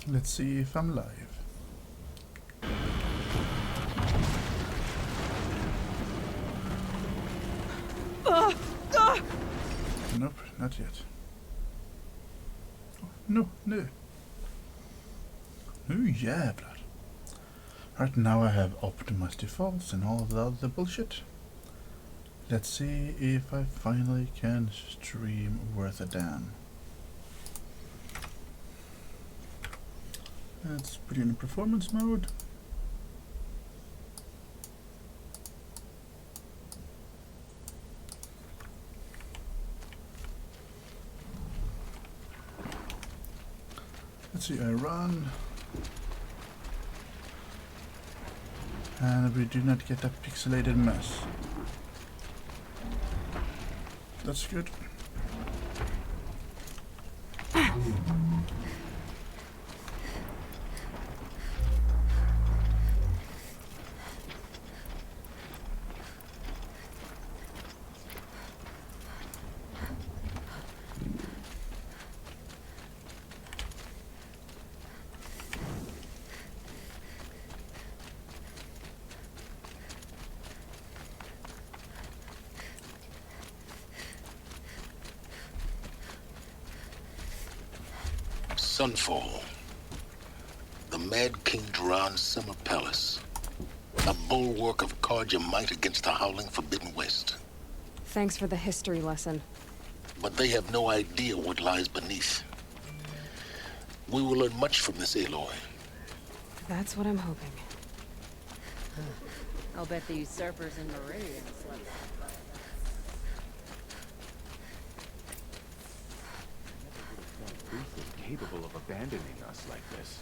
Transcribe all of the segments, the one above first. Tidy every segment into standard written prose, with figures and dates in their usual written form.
Let's see if I'm live. Nope, not yet. Oh, no. Nu jävlar. Right now I have optimized defaults and all of the other bullshit. Let's see if I finally can stream worth a damn. Let's put in performance mode. Let's see, I run. And we do not get a pixelated mess. That's good. Sunfall. The Mad King Duran's summer palace. A bulwark of Carja might against the howling Forbidden West. Thanks for the history lesson. But they have no idea what lies beneath. We will learn much from this, Aloy. That's what I'm hoping. I'll bet the usurpers in Meridian slept. Capable of abandoning us like this.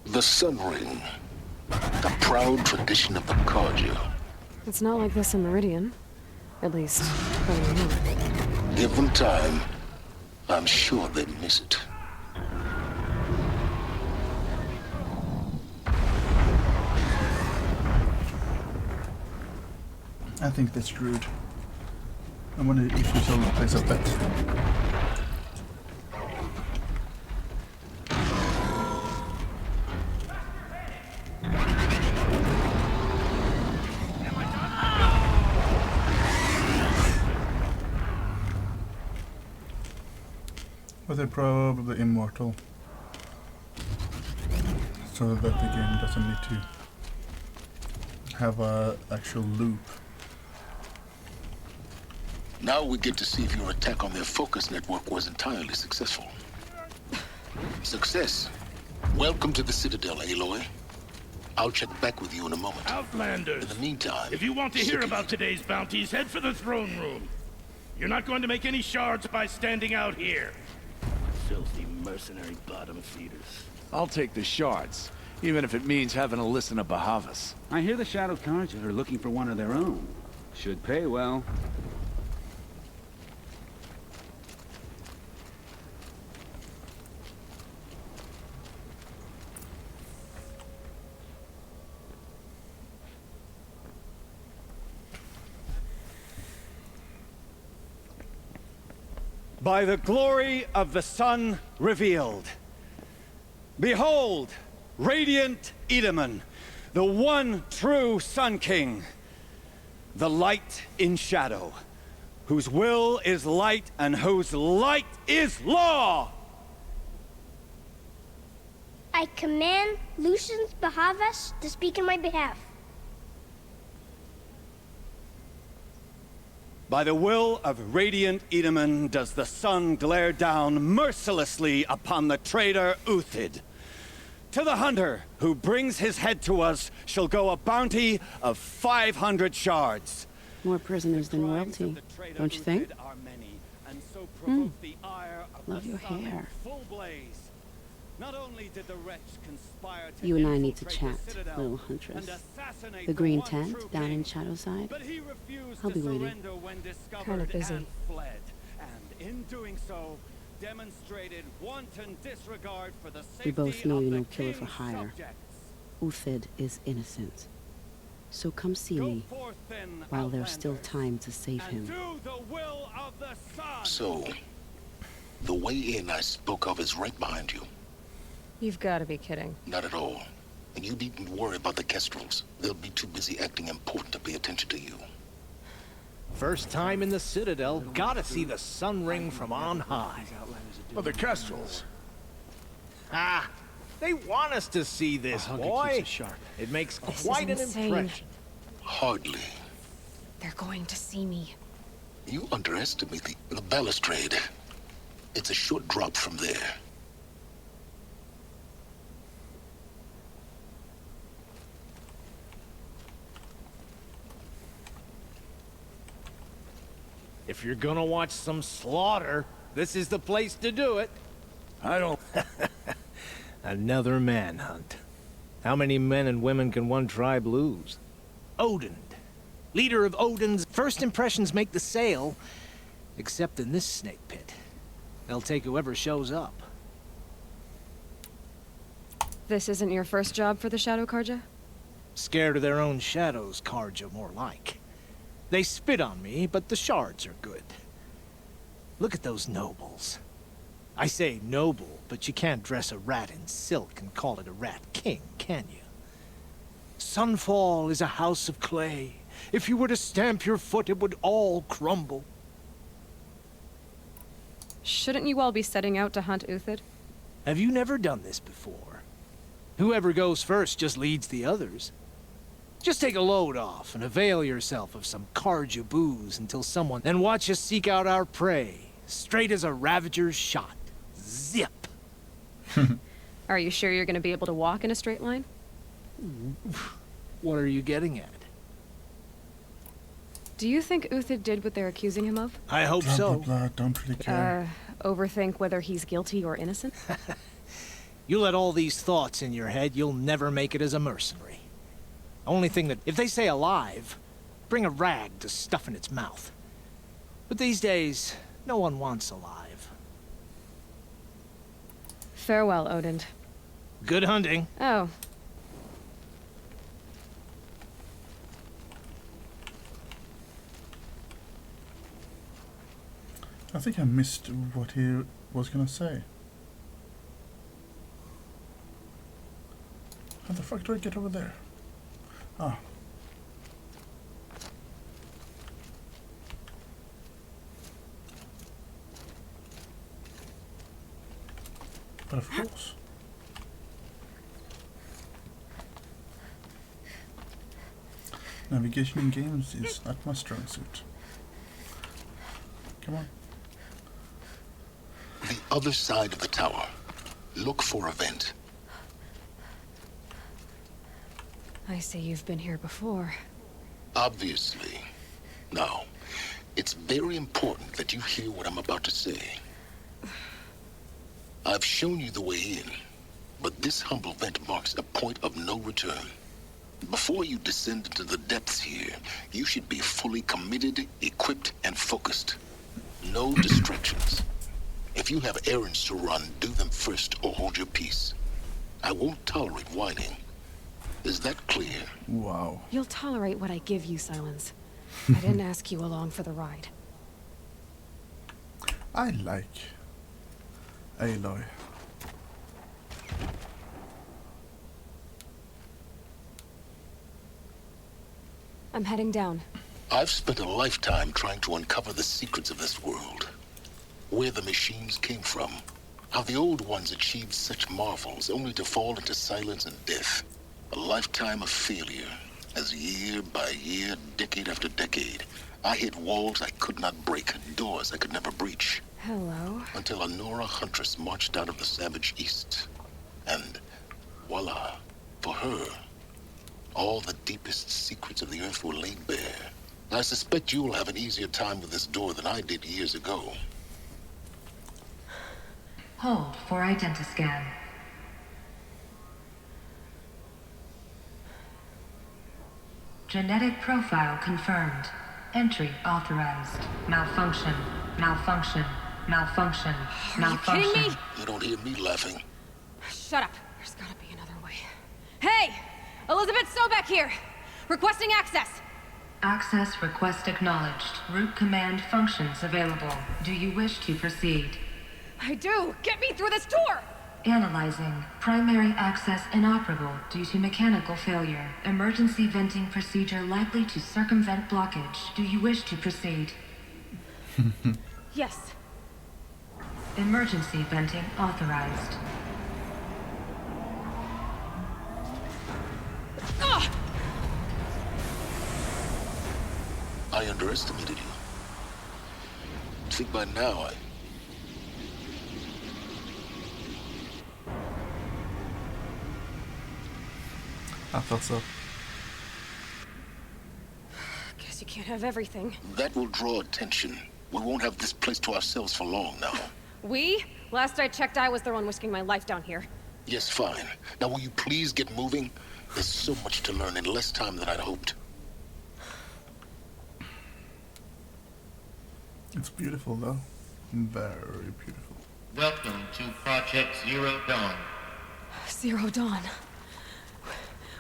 The Sun Ring. A proud tradition of the Carja. It's not like this in Meridian. At least, from me. Give them time. I'm sure they miss it. I think that's screwed. I wonder if you shall place a bet. But they're probably immortal, so that the game doesn't need to have a actual loop. Now we get to see if your attack on their focus network was entirely successful. Success. Welcome to the Citadel, Aloy. I'll check back with you in a moment. Outlanders! In the meantime, If you want to hear City. about today's bounties, head for the throne room. You're not going to make any shards by standing out here. Filthy mercenary bottom feeders. I'll take the shards, even if it means having to listen to Bahavas. I hear the Shadow Carja are looking for one of their own. Should pay well. By the glory of the sun revealed. Behold, radiant Edaman, the one true Sun King. The light in shadow, whose will is light and whose light is law! I command Lucius Bahavas to speak in my behalf. By the will of radiant Edaman does the sun glare down mercilessly upon the traitor Uthid. To the hunter who brings his head to us shall go a bounty of 500 shards. More prisoners than royalty, don't you think? Love Love your hair. Full blaze. Not only did the wretch conspire to You and I need to infiltrate the chat, Citadel little huntress. and assassinate The green one tent true down in king, Shadowside? but he refused I'll to be waiting. surrender when discovered Kinda busy. and fled. And in doing so, demonstrated wanton disregard for the safety We both know of you're the no killer for king's hire. subjects. Uthid is innocent. So come see Go me forth then, while there's still Outlanders, time to save and him. do the will of the sun. So, the way in I spoke of is right behind you. You've got to be kidding. Not at all. And you needn't worry about the Kestrels. They'll be too busy acting important to pay attention to you. First time in the Citadel, gotta see the sun ring from on high. But the Kestrels. Ah, they want us to see this, boy. It makes This quite an is insane. impression. Hardly. They're going to see me. You underestimate the balustrade. It's a short drop from there. If you're gonna watch some slaughter, this is the place to do it. I don't... Another manhunt. How many men and women can one tribe lose? Odin, leader of Odin's first impressions make the sale, except in this snake pit. They'll take whoever shows up. This isn't your first job for the Shadow Karja? Scared of their own shadows, Karja, more like. They spit on me, but the shards are good. Look at those nobles. I say noble, but you can't dress a rat in silk and call it a rat king, can you? Sunfall is a house of clay. If you were to stamp your foot, it would all crumble. Shouldn't you all be setting out to hunt Uthid? Have you never done this before? Whoever goes first just leads the others. Just take a load off and avail yourself of some Karja booze until someone... Then watch us seek out our prey, straight as a Ravager's shot. Zip! Are you sure you're going to be able to walk in a straight line? What are you getting at? Do you think Uthid did what they're accusing him of? I hope Blah, so. blah, blah, don't really care. Overthink whether he's guilty or innocent? You let all these thoughts in your head, you'll never make it as a mercenary. Only thing that, if they say alive, bring a rag to stuff in its mouth. But these days, no one wants alive. Farewell, Odin. Good hunting. Oh. I think I missed what he was gonna say. How the fuck do I get over there? Ah. But of course. Navigation in games is not my strong suit. Come on. The other side of the tower. Look for a vent. I see you've been here before. Obviously. Now, it's very important that you hear what I'm about to say. I've shown you the way in, but this humble vent marks a point of no return. Before you descend into the depths here, you should be fully committed, equipped, and focused. No distractions. If you have errands to run, do them first or hold your peace. I won't tolerate whining. Is that clear? Wow. You'll tolerate what I give you, Silence. I didn't ask you along for the ride. I like Aloy. I'm heading down. I've spent a lifetime trying to uncover the secrets of this world. Where the machines came from. How the old ones achieved such marvels only to fall into silence and death. A lifetime of failure, as year by year, decade after decade, I hit walls I could not break, doors I could never breach. Hello. Until a Nora huntress marched out of the savage east. And voila, for her, all the deepest secrets of the earth were laid bare. I suspect you'll have an easier time with this door than I did years ago. Hold for identiscan. Genetic profile confirmed. Entry authorized. Malfunction. Malfunction. Malfunction. Malfunction. Are you kidding me? You don't hear me laughing. Shut up. There's gotta be another way. Hey! Elizabeth Sobeck here! Requesting access! Access request acknowledged. Root command functions available. Do you wish to proceed? I do! Get me through this door! Analyzing. Primary access inoperable due to mechanical failure. Emergency venting procedure likely to circumvent blockage. Do you wish to proceed? Yes. Emergency venting authorized. Ugh! I underestimated you. I think by now I thought so. Guess you can't have everything. that will draw attention. We won't have this place to ourselves for long now. We? Last I checked, I was the one risking my life down here. Yes, fine. Now will you please get moving? There's so much to learn in less time than I'd hoped. It's beautiful though. Very beautiful. Welcome to Project Zero Dawn. Zero Dawn.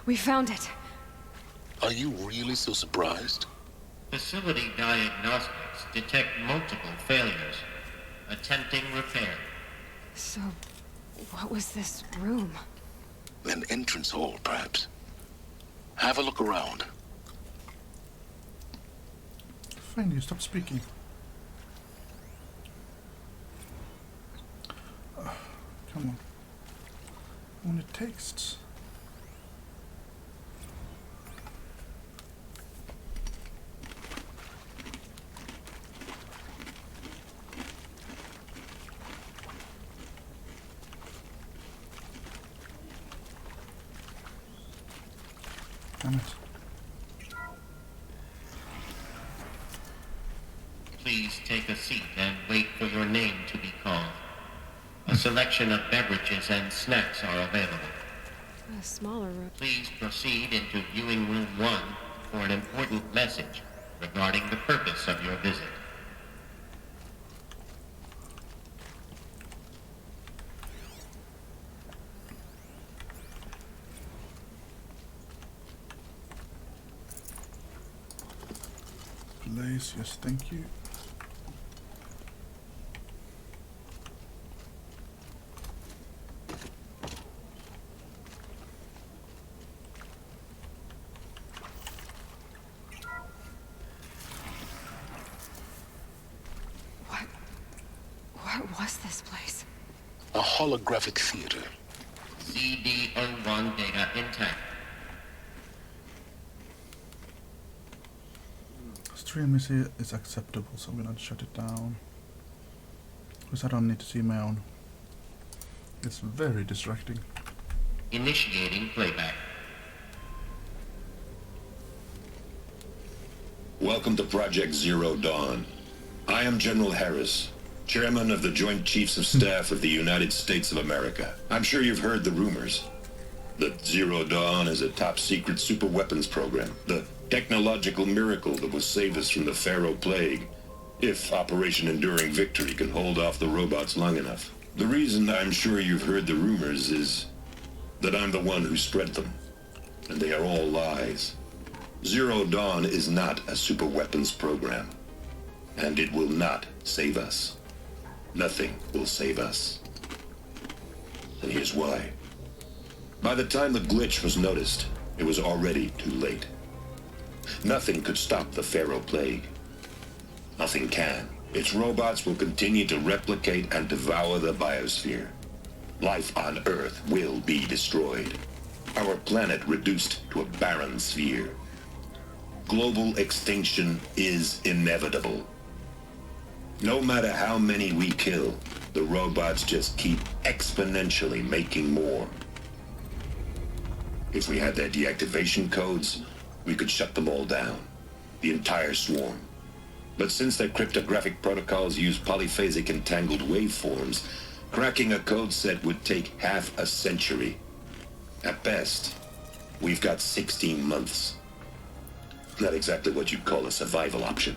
We found it. Are you really so surprised? Facility diagnostics detect multiple failures. Attempting repair. So, what was this room? An entrance hall, perhaps. Have a look around. Fine, you stop speaking. Come on. I want the texts. Damn it. Please take a seat and wait for your name to be called. A selection of beverages and snacks are available. A smaller room. Please proceed into viewing room 1 for an important message regarding the purpose of your visit. Place, yes, thank you. What was this place? A holographic theater. CD01 data intact. Stream is acceptable, so I'm gonna shut it down. Because I don't need to see my own. It's very distracting. Initiating playback. Welcome to Project Zero Dawn. I am General Harris, Chairman of the Joint Chiefs of Staff of the United States of America. I'm sure you've heard the rumors that Zero Dawn is a top-secret superweapons program, the technological miracle that will save us from the Pharaoh Plague, if Operation Enduring Victory can hold off the robots long enough. The reason I'm sure you've heard the rumors is that I'm the one who spread them, and they are all lies. Zero Dawn is not a superweapons program, and it will not save us. Nothing will save us. And here's why. By the time the glitch was noticed, it was already too late. Nothing could stop the Pharaoh Plague. Nothing can. Its robots will continue to replicate and devour the biosphere. Life on Earth will be destroyed. Our planet reduced to a barren sphere. Global extinction is inevitable. No matter how many we kill, the robots just keep exponentially making more. If we had their deactivation codes, we could shut them all down. The entire swarm. But since their cryptographic protocols use polyphasic entangled waveforms, cracking a code set would take half a century. At best, we've got 16 months. not exactly what you'd call a survival option.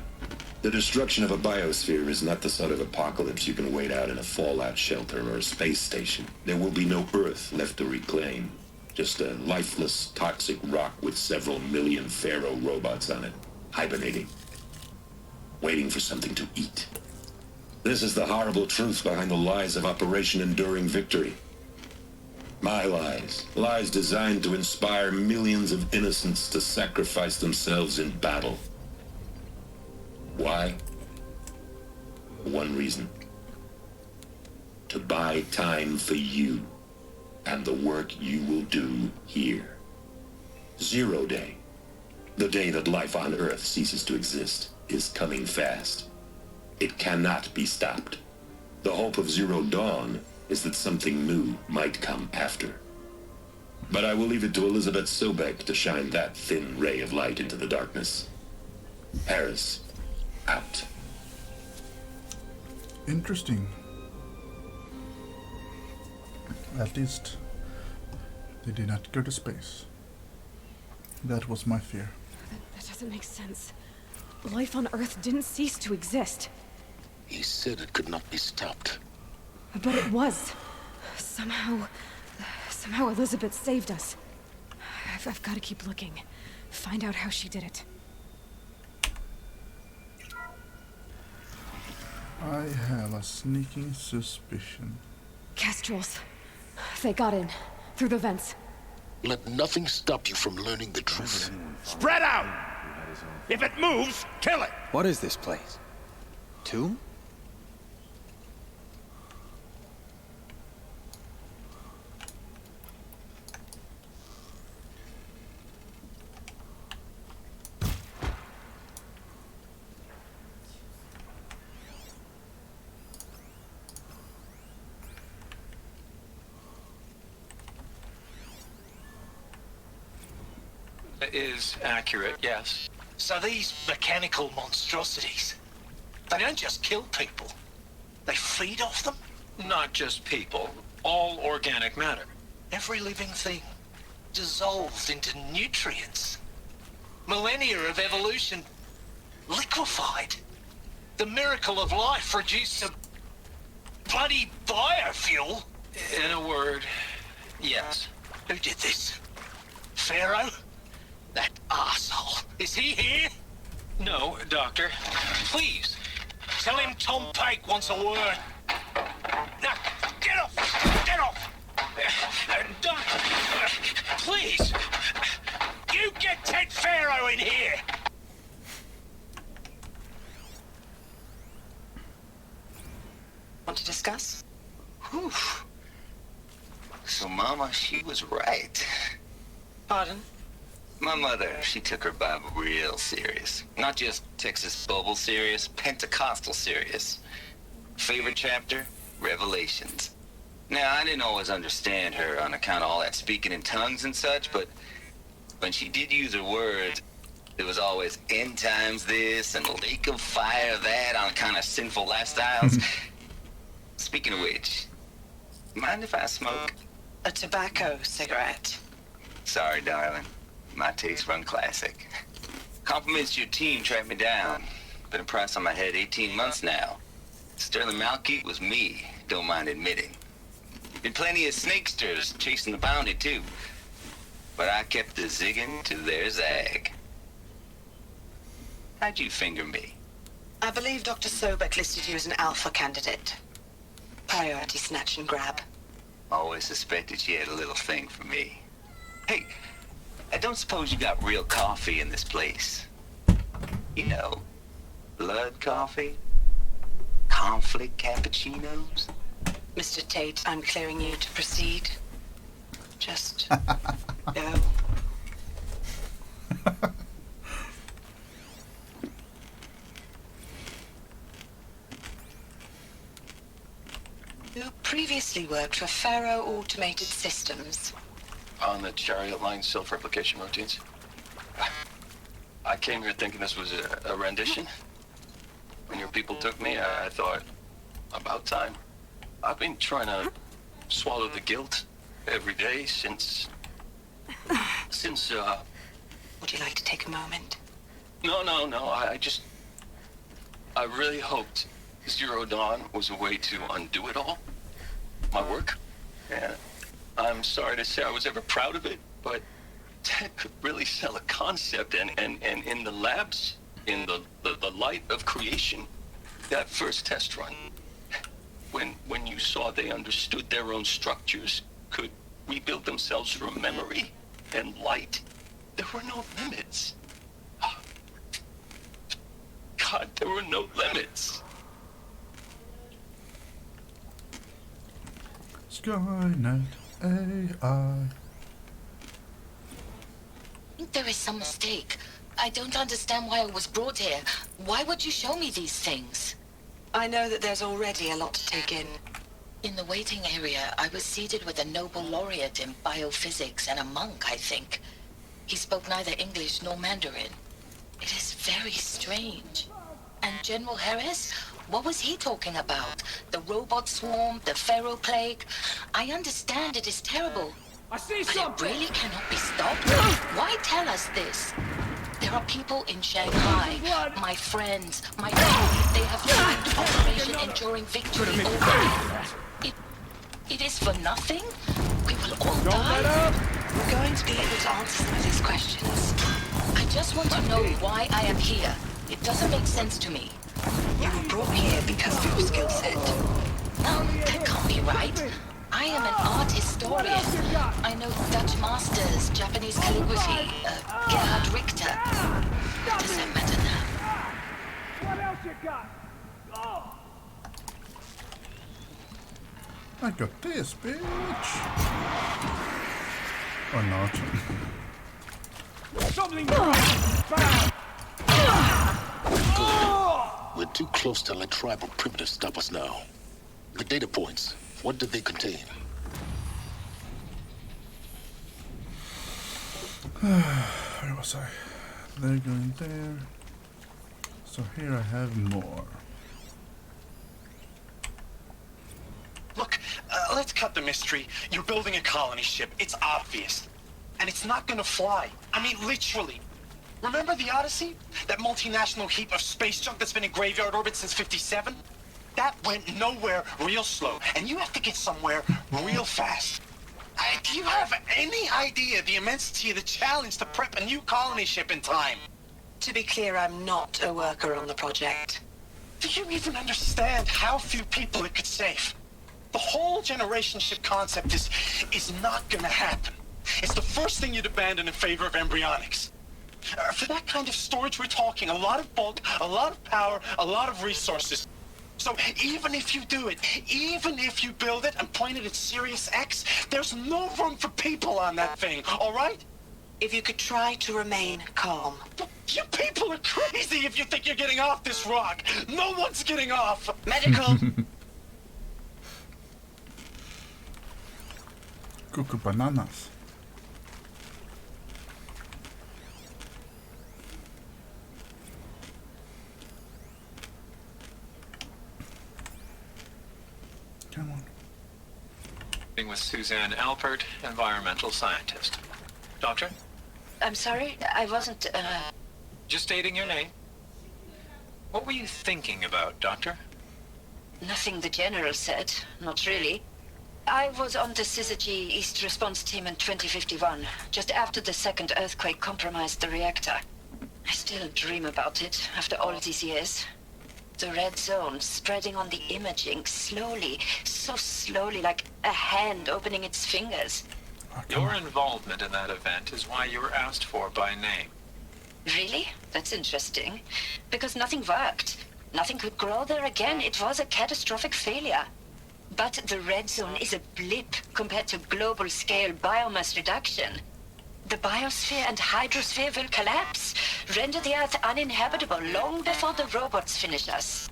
The destruction of a biosphere is not the sort of apocalypse you can wait out in a fallout shelter or a space station. There will be no Earth left to reclaim. Just a lifeless, toxic rock with several million Pharaoh robots on it, hibernating, waiting for something to eat. This is the horrible truth behind the lies of Operation Enduring Victory. My lies. Lies designed to inspire millions of innocents to sacrifice themselves in battle. Why? One reason. To buy time for you and the work you will do here. Zero Day, the day that life on Earth ceases to exist, is coming fast. It cannot be stopped. The hope of Zero Dawn is that something new might come after. But I will leave it to Elizabeth Sobek to shine that thin ray of light into the darkness. Harris, out. Interesting. At least they did not go to space. That was my fear. That doesn't make sense. Life on Earth didn't cease to exist. He said it could not be stopped. But it was. Somehow Elizabeth saved us. I've got to keep looking. Find out how she did it. I have a sneaking suspicion. Kestrels. They got in. Through the vents. Let nothing stop you from learning the truth. Spread out! If it moves, kill it! What is this place? Tomb? Is accurate, yes. So these mechanical monstrosities, they don't just kill people, they feed off them? Not just people, all organic matter. Every living thing dissolved into nutrients. Millennia of evolution liquefied. The miracle of life reduced to bloody biofuel. In a word, yes. Who did this? Pharaoh? That arsehole. Is he here? No, Doctor. Please, tell him Tom Pike wants a word. Now, get off! Get off! Doctor, please! You get Ted Pharaoh in here! Want to discuss? Whew. So Mama, she was right. Pardon? My mother, she took her Bible real serious. Not just Texas Bible serious, Pentecostal serious. Favorite chapter? Revelations. Now, I didn't always understand her on account of all that speaking in tongues and such, but when she did use her words, there was always end times this and lake of fire that on account of sinful lifestyles. Speaking of which, mind if I smoke? A tobacco cigarette. Sorry, darling. My taste run classic. Compliments to your team tracked me down. Been a price on my head 18 months now. Sterling Malkeet was me, don't mind admitting. Been plenty of snakesters chasing the bounty too. But I kept the zigging to their zag. How'd you finger me? I believe Dr. Sobek listed you as an alpha candidate. Priority snatch and grab. Always suspected she had a little thing for me. Hey, I don't suppose you got real coffee in this place. You know, blood coffee? Conflict cappuccinos? Mr. Tate, I'm clearing you to proceed. Just go. You previously worked for Pharaoh Automated Systems. On the chariot line self-replication routines. I came here thinking this was a rendition. When your people took me, I thought, about time. I've been trying to swallow the guilt every day since, Would you like to take a moment? No. I really hoped Zero Dawn was a way to undo it all. My work. And I'm sorry to say I was ever proud of it, but Ted could really sell a concept, and in the labs, in the light of creation, that first test run, when you saw they understood their own structures, could rebuild themselves from memory and light, there were no limits. God, there were no limits. Skynet AI. There is some mistake. I don't understand why I was brought here. Why would you show me these things? I know that there's already a lot to take in. In the waiting area, I was seated with a Nobel laureate in biophysics and a monk, I think. He spoke neither English nor Mandarin. It is very strange. And General Harris? What was he talking about? The robot swarm, the Pharaoh plague? I understand it is terrible. I see but something! It really cannot be stopped? Why tell us this? There are people in Shanghai, my friends, my family. They have joined Operation Enduring Victory over it. It is for nothing? We will all die? We're going to be able to answer some of these questions. I just want to know why I am here. It doesn't make sense to me. You were brought here because of your skill set. No, that can't be right. I am an art historian. I know Dutch masters, Japanese calligraphy, Gerhard Richter. What does that matter now? What else you got? Oh! I got this, bitch. Or not. Something We're too close to let tribal primitives stop us now. The data points, what did they contain? Where was I? They're going there. So here I have more. Look, let's cut the mystery. You're building a colony ship. It's obvious. And it's not gonna fly. I mean, literally. Remember the Odyssey? That multinational heap of space junk that's been in graveyard orbit since '57? That went nowhere real slow. And you have to get somewhere real fast. Do you have any idea the immensity of the challenge to prep a new colony ship in time? To be clear, I'm not a worker on the project. Do you even understand how few people it could save? The whole generation ship concept is not gonna happen. It's the first thing you'd abandon in favor of embryonics. For that kind of storage, we're talking a lot of bulk, a lot of power, a lot of resources. So even if you do it, even if you build it and point it at Sirius X, there's no room for people on that thing, all right? If you could try to remain calm. You people are crazy if you think you're getting off this rock. No one's getting off. Medical. Cuckoo bananas. Come on. With Suzanne Alpert, environmental scientist. Doctor? I'm sorry, I wasn't, Just stating your name. What were you thinking about, Doctor? Nothing the General said, not really. I was on the Syzygy East Response Team in 2051, just after the second earthquake compromised the reactor. I still dream about it, after all these years. The red zone spreading on the imaging, slowly, so slowly, like a hand opening its fingers. Your involvement in that event is why you were asked for by name. Really? That's interesting. Because nothing worked. Nothing could grow there again. It was a catastrophic failure. But the red zone is a blip compared to global-scale biomass reduction. The biosphere and hydrosphere will collapse, render the Earth uninhabitable long before the robots finish us.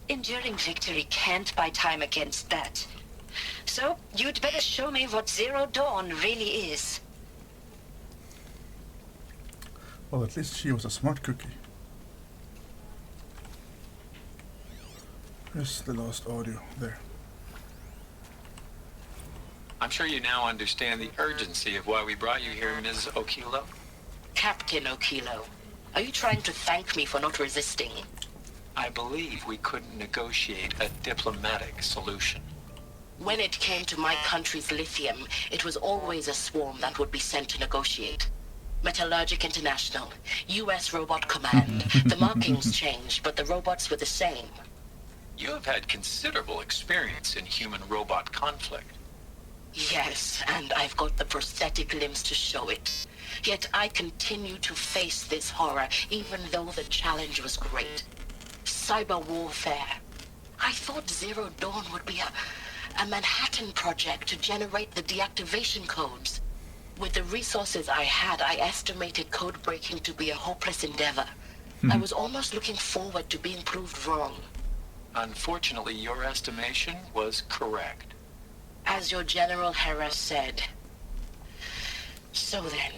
Enduring Victory can't buy time against that. So, you'd better show me what Zero Dawn really is. Well, at least she was a smart cookie. Where's the last audio? There. I'm sure you now understand the urgency of why we brought you here, Ms. Okilo. Captain Okilo. Are you trying to thank me for not resisting? I believe we couldn't negotiate a diplomatic solution. When it came to my country's lithium, it was always a swarm that would be sent to negotiate. Metallurgic International, U.S. Robot Command. The markings changed, but the robots were the same. You have had considerable experience in human-robot conflict. Yes, and I've got the prosthetic limbs to show it. Yet I continue to face this horror, even though the challenge was great. Cyber warfare. I thought Zero Dawn would be a Manhattan project to generate the deactivation codes. With the resources I had, I estimated code breaking to be a hopeless endeavor. I was almost looking forward to being proved wrong. Unfortunately, your estimation was correct. As your General Harris said. So then,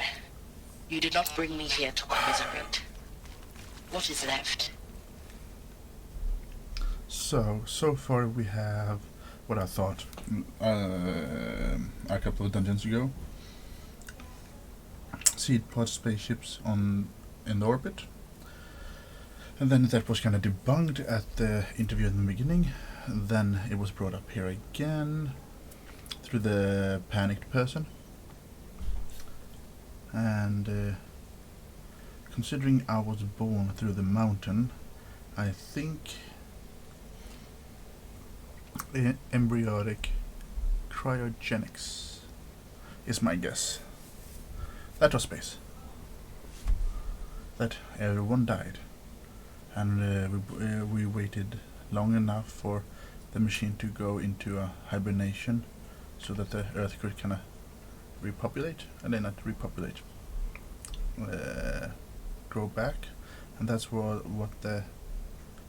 you did not bring me here to commiserate. What is left? So far we have what I thought a couple of dungeons ago. Seed pod spaceships in the orbit. And then that was kind of debunked at the interview in the beginning. Then it was brought up here again through the panicked person. And considering I was born through the mountain, I think embryonic cryogenics is my guess. That was space. That everyone died. And we waited long enough for the machine to go into a hibernation so that the Earth could kind of repopulate, and then not repopulate, grow back. And that's what the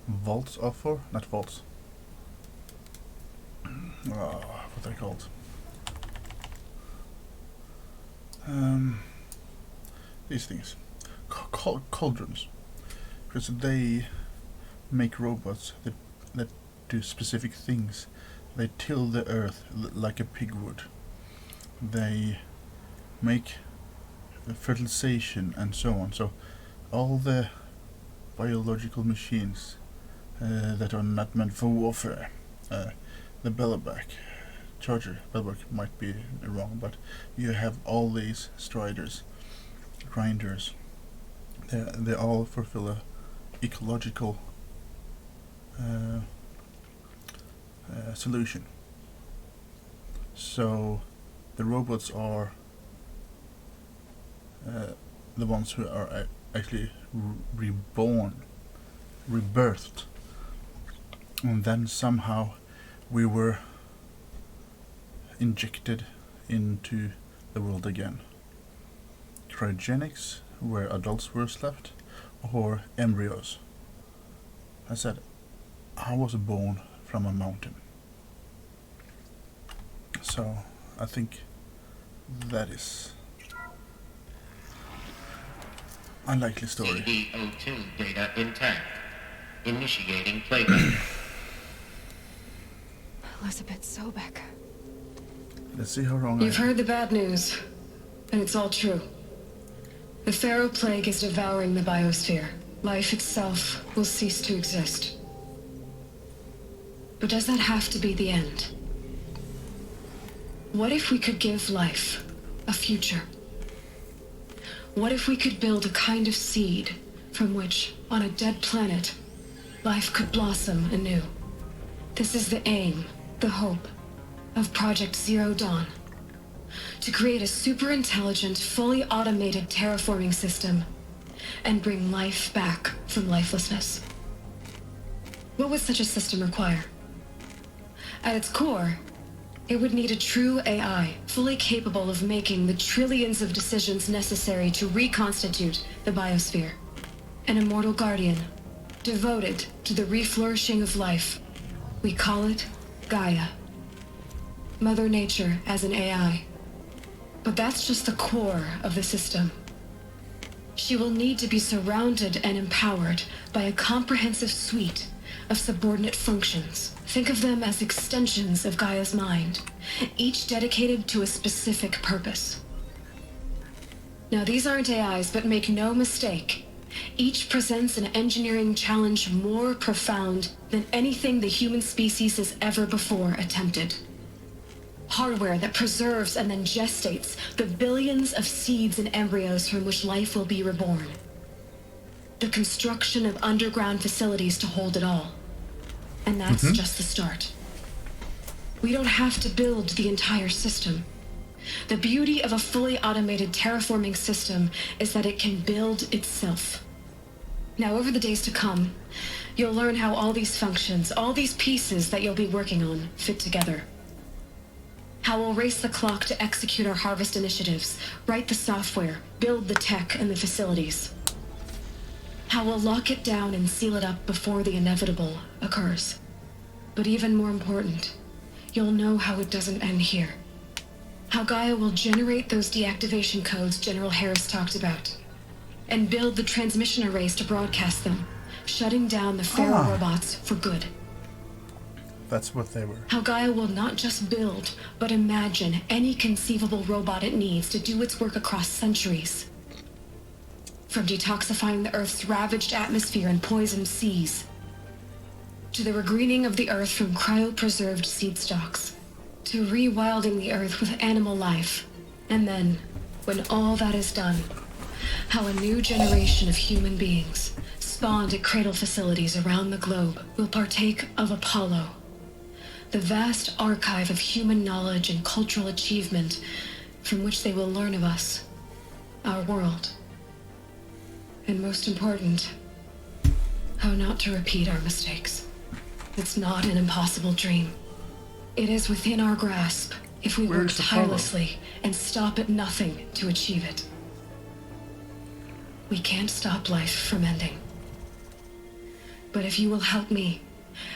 vaults are for. Not vaults. What they're called. These things. Cauldrons. Because they make robots that do specific things. They till the earth like a pig would. They make fertilization and so on. So all the biological machines that are not meant for warfare, the Bellaback charger, Bellaback might be wrong, but you have all these striders, grinders. They all fulfill a ecological solution. So the robots are the ones who are actually reborn, rebirthed, and then somehow we were injected into the world again. Cryogenics, where adults were left, or embryos. I said, I was born from a mountain. So, I think that is a likely story. CD02 data intact. Initiating playback. Elizabeth Sobek. Let's see how wrong I am. You've heard the bad news, and it's all true. The Pharaoh Plague is devouring the biosphere. Life itself will cease to exist. But does that have to be the end? What if we could give life a future? What if we could build a kind of seed from which, on a dead planet, life could blossom anew? This is the aim, the hope, of Project Zero Dawn. To create a super-intelligent, fully automated terraforming system and bring life back from lifelessness. What would such a system require? At its core, it would need a true AI, fully capable of making the trillions of decisions necessary to reconstitute the biosphere. An immortal guardian, devoted to the reflourishing of life. We call it Gaia. Mother Nature as an AI. But that's just the core of the system. She will need to be surrounded and empowered by a comprehensive suite of subordinate functions. Think of them as extensions of Gaia's mind, each dedicated to a specific purpose. Now, these aren't AIs, but make no mistake, Each presents an engineering challenge more profound than anything the human species has ever before attempted. Hardware that preserves and then gestates the billions of seeds and embryos from which life will be reborn. The construction of underground facilities to hold it all. And that's just the start. We don't have to build the entire system. The beauty of a fully automated terraforming system is that it can build itself. Now, over the days to come, you'll learn how all these functions, all these pieces that you'll be working on, fit together. How we'll race the clock to execute our harvest initiatives, write the software, build the tech and the facilities. How we'll lock it down and seal it up before the inevitable occurs. But even more important, you'll know how it doesn't end here. How Gaia will generate those deactivation codes General Harris talked about, and build the transmission arrays to broadcast them, shutting down the feral robots for good. That's what they were. How Gaia will not just build, but imagine any conceivable robot it needs to do its work across centuries. From detoxifying the Earth's ravaged atmosphere and poisoned seas, to the regreening of the Earth from cryopreserved seed stalks, to rewilding the Earth with animal life. And then, when all that is done, how a new generation of human beings, spawned at cradle facilities around the globe, will partake of Apollo, the vast archive of human knowledge and cultural achievement from which they will learn of us, our world. And most important, how not to repeat our mistakes. It's not an impossible dream. It is within our grasp if we work tirelessly and stop at nothing to achieve it. We can't stop life from ending. But if you will help me,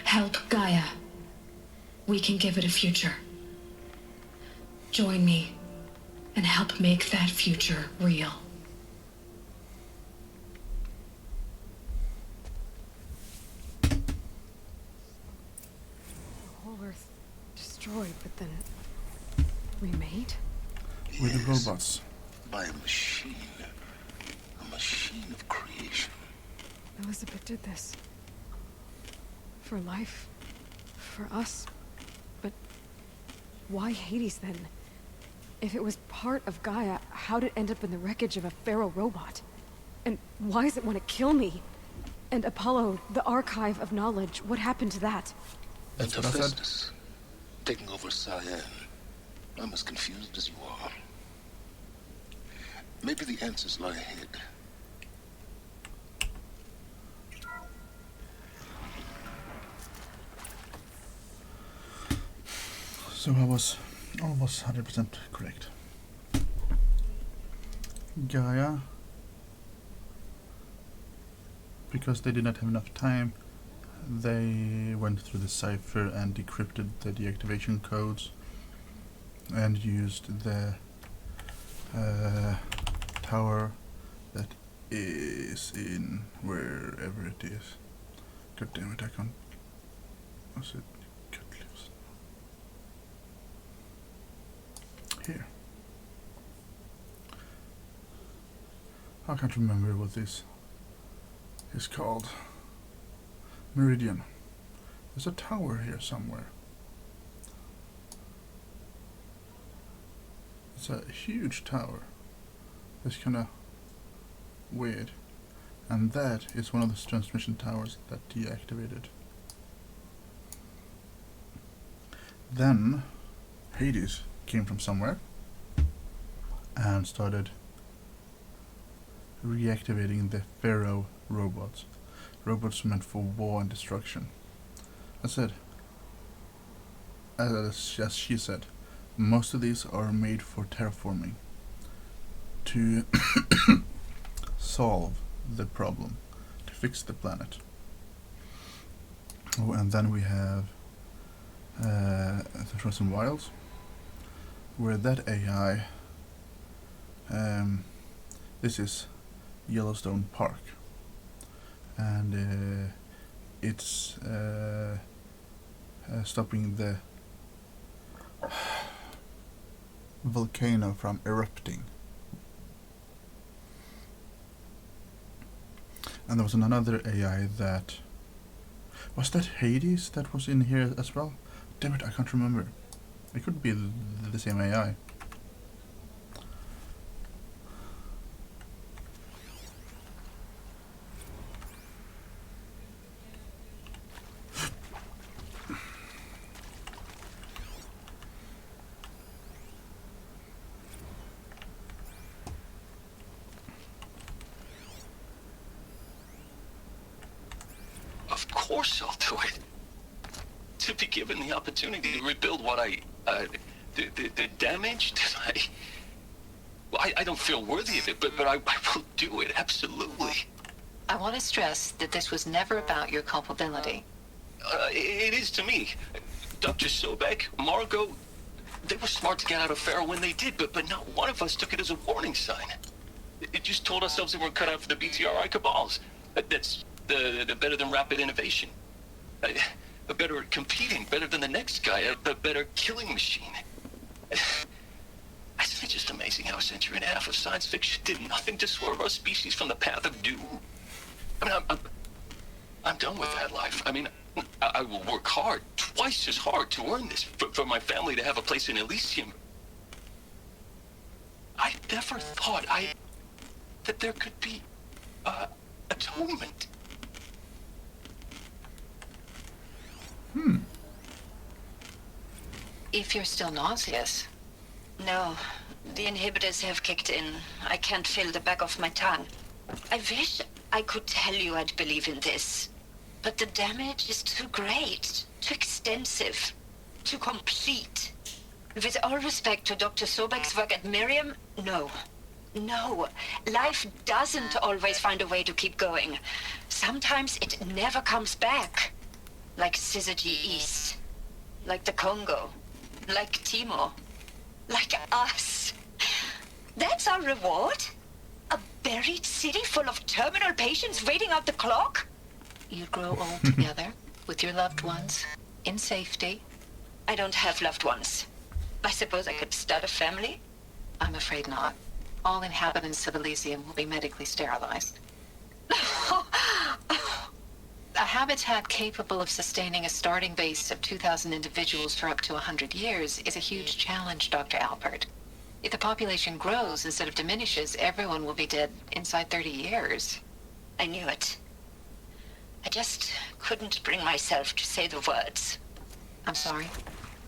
help Gaia, we can give it a future. Join me and help make that future real. The whole Earth destroyed, but then remade? With the robots. By a machine. A machine of creation. Elizabeth did this. For life. For us. But why Hades then? If it was part of Gaia, how'd it end up in the wreckage of a feral robot? And why does it want to kill me? And Apollo, the archive of knowledge, what happened to that? That's what I said. Taking over Cyan. I'm as confused as you are. Maybe the answers lie ahead. So I was almost 100% correct. Gaia, because they did not have enough time, they went through the cipher and decrypted the deactivation codes and used the tower that is in wherever it is. God damn it, I can't. Was it Cutlass? Here. I can't remember what this is called. Meridian. There's a tower here somewhere. It's a huge tower. It's kinda weird. And that is one of the transmission towers that deactivated. Then Hades came from somewhere and started reactivating the Pharaoh robots. Robots meant for war and destruction. I said, as she said, most of these are made for terraforming to solve the problem, to fix the planet. Oh, and then we have the Frozen Wilds, where that AI, this is Yellowstone Park, and it's stopping the volcano from erupting. And there was another AI that... Was that Hades that was in here as well? Damn it, I can't remember. It could be the same AI. Of course I'll do it. To be given the opportunity to rebuild what the damage that I don't feel worthy of it, but I will do it, absolutely. I want to stress that this was never about your culpability. It is to me. Dr. Sobek, Margot, they were smart to get out of Pharaoh when they did, but not one of us took it as a warning sign. It just told ourselves they weren't cut out for the BTRI cabals. That's the better than rapid innovation. A better at competing, better than the next guy, a better killing machine. Isn't it just amazing how a century and a half of science fiction did nothing to swerve our species from the path of doom? I mean, I'm done with that life. I mean, I will work hard, twice as hard to earn this, for my family to have a place in Elysium. I never thought that there could be, atonement. If you're still nauseous. No, the inhibitors have kicked in. I can't feel the back of my tongue. I wish I could tell you I'd believe in this. But the damage is too great, too extensive, too complete. With all respect to Dr. Sobek's work at Miriam, no. No, life doesn't always find a way to keep going. Sometimes it never comes back. Like Syzygy East. Like the Congo. Like Timo. Like us. That's our reward? A buried city full of terminal patients waiting out the clock? You'd grow old together, with your loved ones, in safety. I don't have loved ones. I suppose I could start a family? I'm afraid not. All inhabitants of Elysium will be medically sterilized. A habitat capable of sustaining a starting base of 2,000 individuals for up to 100 years is a huge challenge, Dr. Alpert. If the population grows instead of diminishes, everyone will be dead inside 30 years. I knew it. I just couldn't bring myself to say the words. I'm sorry?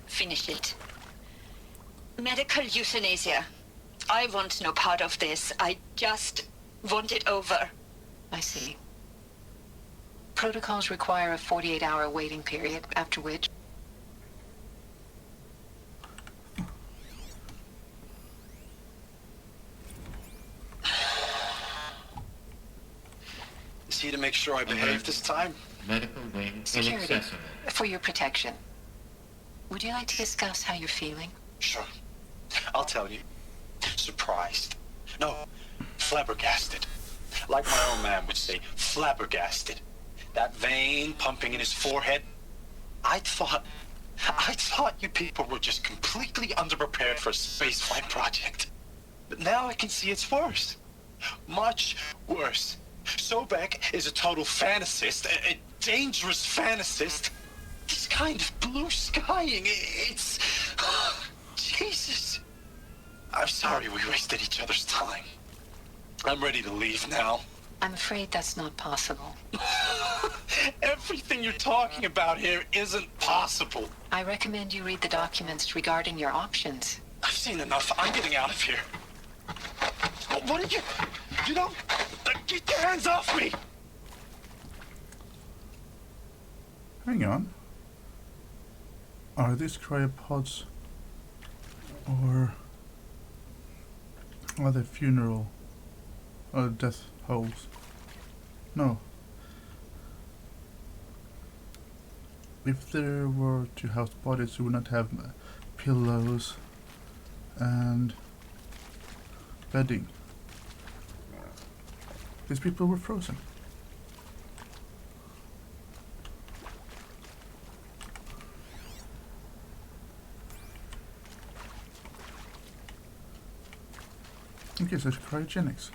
Finish it. Medical euthanasia. I want no part of this. I just want it over. I see. Protocols require a 48-hour waiting period, after which... Is he to make sure I behave this time? Medical wing Security, inaccessible. for your protection. Would you like to discuss how you're feeling? Sure. I'll tell you. Surprised. No, flabbergasted. Like my own man would say, flabbergasted. That vein pumping in his forehead. I thought you people were just completely underprepared for a spaceflight project. But now I can see it's worse. Much worse. Sobek is a total fantasist, a dangerous fantasist. This kind of blue skying, it's... Jesus. I'm sorry we wasted each other's time. I'm ready to leave now. I'm afraid that's not possible. Everything you're talking about here isn't possible. I recommend you read the documents regarding your options. I've seen enough. I'm getting out of here. What are you... You don't... Get your hands off me! Hang on. Are these cryopods or are they funeral or death holes? No. If there were to house bodies, we would not have pillows and bedding. These people were frozen. Okay, so it's cryogenics.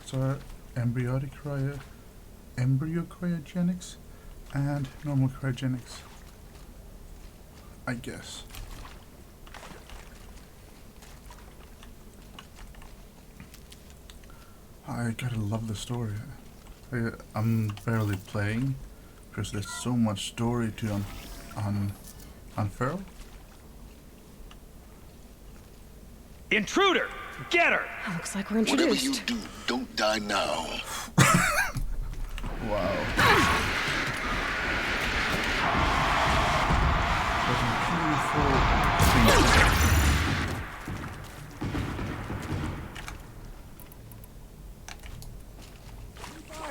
So embryo cryogenics and normal cryogenics, I guess. I gotta love the story. I'm barely playing because there's so much story to unfurl. Intruder! Get her! Looks like we're introduced. Whatever you do, don't die now. Wow.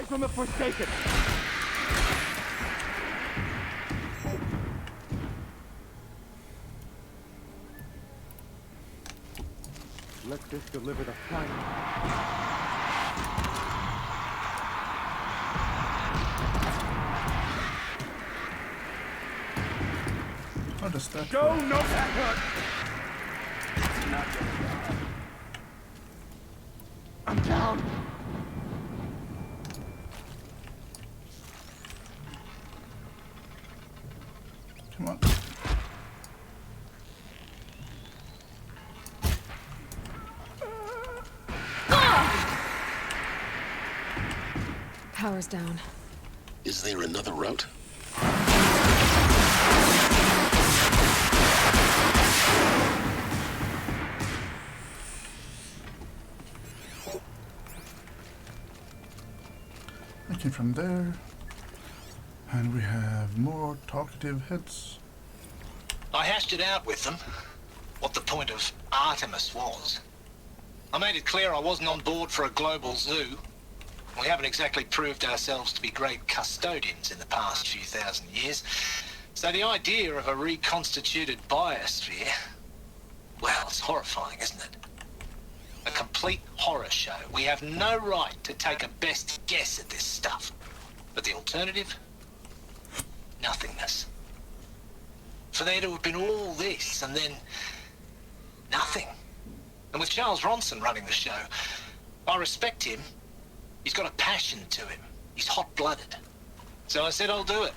From the Forsaken! Let this deliver the fire. How does that Go, work? no backup! I'm down. Come on. Power's down. Is there another route? I came from there. And we have more talkative heads. I hashed it out with them, what the point of Artemis was. I made it clear I wasn't on board for a global zoo. We haven't exactly proved ourselves to be great custodians in the past few thousand years. So the idea of a reconstituted biosphere, well, it's horrifying, isn't it? A complete horror show. We have no right to take a best guess at this stuff. But the alternative? Nothingness. For there to have been all this and then nothing. And with Charles Ronson running the show, I respect him. He's got a passion to him. He's hot-blooded. So I said I'll do it.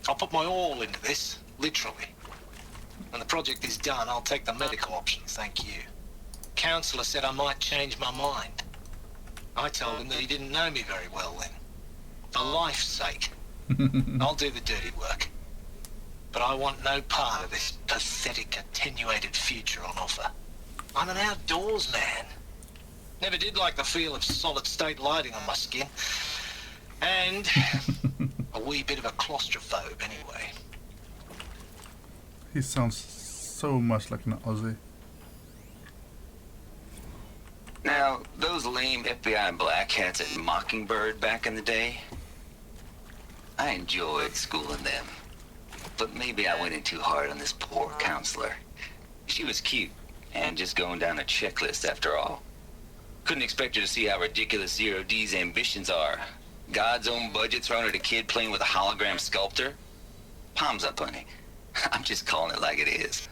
I'll put my all into this, literally. When the project is done, I'll take the medical option, thank you. Counselor said I might change my mind. I told him that he didn't know me very well then. For life's sake, I'll do the dirty work. But I want no part of this pathetic, attenuated future on offer. I'm an outdoors man. Never did like the feel of solid-state lighting on my skin. And a wee bit of a claustrophobe, anyway. He sounds so much like an Aussie. Now, those lame FBI black hats at Mockingbird back in the day, I enjoyed schooling them. But maybe I went in too hard on this poor counselor. She was cute, and just going down a checklist after all. Couldn't expect her to see how ridiculous Zero D's ambitions are. God's own budget thrown at a kid playing with a hologram sculptor? Palms up, honey. I'm just calling it like it is.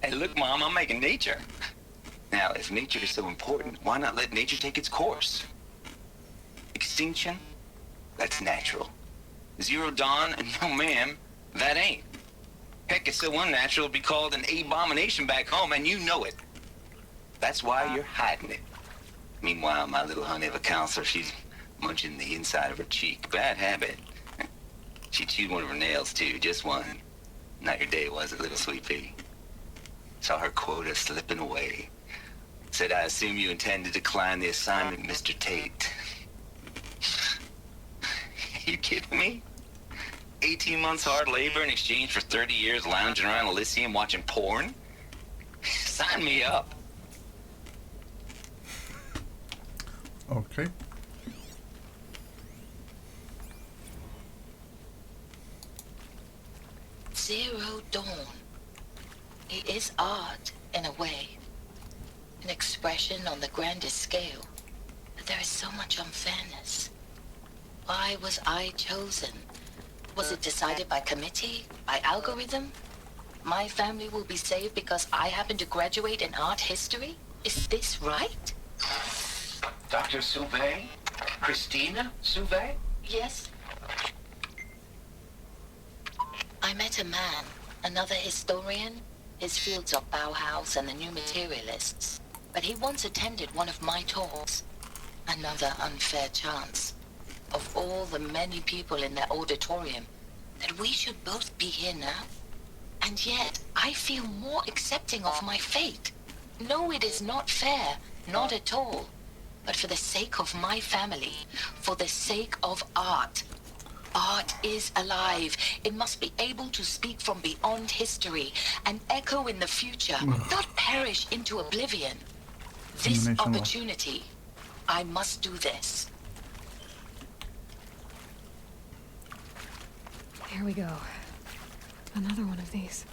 Hey, look, Mom, I'm making nature. Now, if nature is so important, why not let nature take its course? Extinction? That's natural. Zero Dawn? No, ma'am, that ain't. Heck, it's so unnatural to be called an abomination back home, and you know it. That's why you're hiding it. Meanwhile, my little honey of a counselor, she's munching the inside of her cheek. Bad habit. She chewed one of her nails, too, just one. Not your day, was it, little sweet pea? Saw her quota slipping away. Said, I assume you intend to decline the assignment, Mr. Tate. You kidding me? 18 months hard labor in exchange for 30 years lounging around Elysium watching porn? Sign me up. Okay. Zero Dawn. It is art, in a way. An expression on the grandest scale. But there is so much unfairness. Why was I chosen? Was it decided by committee? By algorithm? My family will be saved because I happen to graduate in art history? Is this right? Dr. Souvet? Christina Souvet? Yes? I met a man, another historian. His fields are Bauhaus and the New Materialists. But he once attended one of my talks. Another unfair chance. Of all the many people in that auditorium, that we should both be here now. And yet, I feel more accepting of my fate. No, it is not fair. Not at all. But for the sake of my family, for the sake of art. Art is alive. It must be able to speak from beyond history and echo in the future, not perish into oblivion. This opportunity, I must do this. Here we go. Another one of these.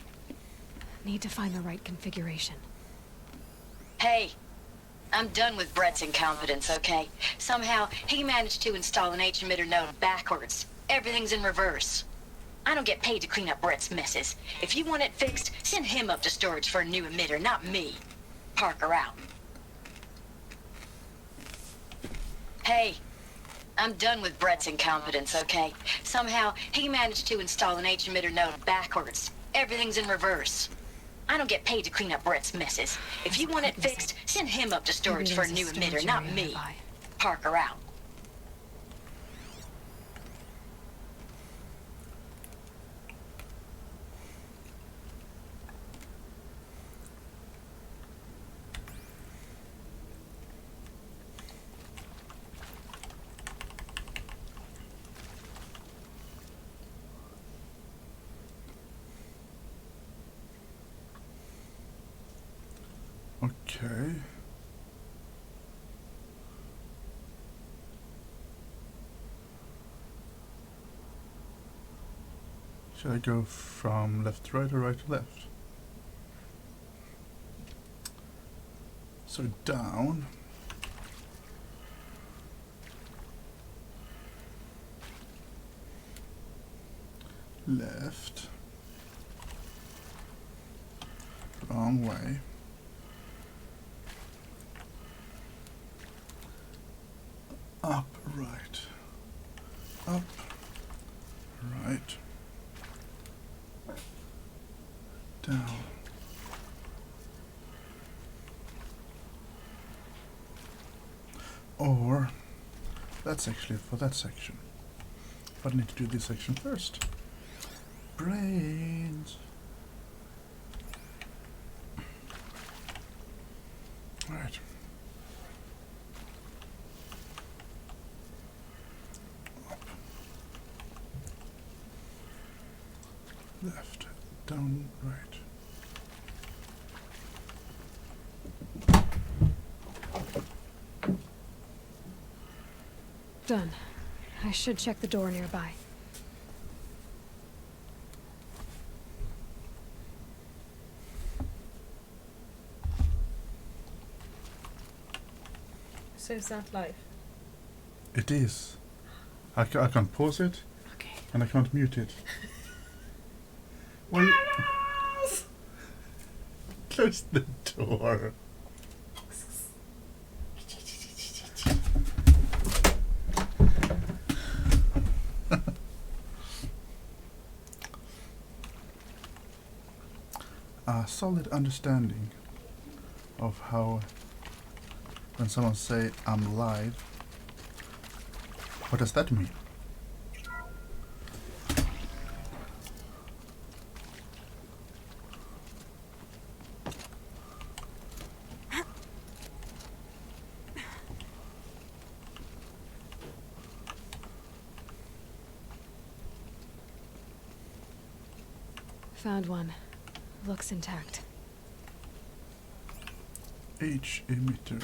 Need to find the right configuration. Hey, I'm done with Brett's incompetence, okay? Somehow, he managed to install an H-emitter node backwards. Everything's in reverse. I don't get paid to clean up Brett's messes. If you want it fixed, send him up to storage for a new emitter, not me. Parker out. Hey, I'm done with Brett's incompetence, okay? Somehow, he managed to install an H-emitter node backwards. Everything's in reverse. I don't get paid to clean up Brett's messes. If you want it fixed, send him up to storage for a new emitter, not me. Parker out. Okay. Should I go from left to right or right to left? So down. Left. Wrong way. Up, right. Up, right. Down. Or, that's actually for that section. But I need to do this section first. Brains. Alright. Left, down, right. Done. I should check the door nearby. So is that live? It is. I can't pause it. Okay. And I can't mute it. Well, close the door. A solid understanding of how when someone say I'm live, what does that mean? Found one. Looks intact. H emitter.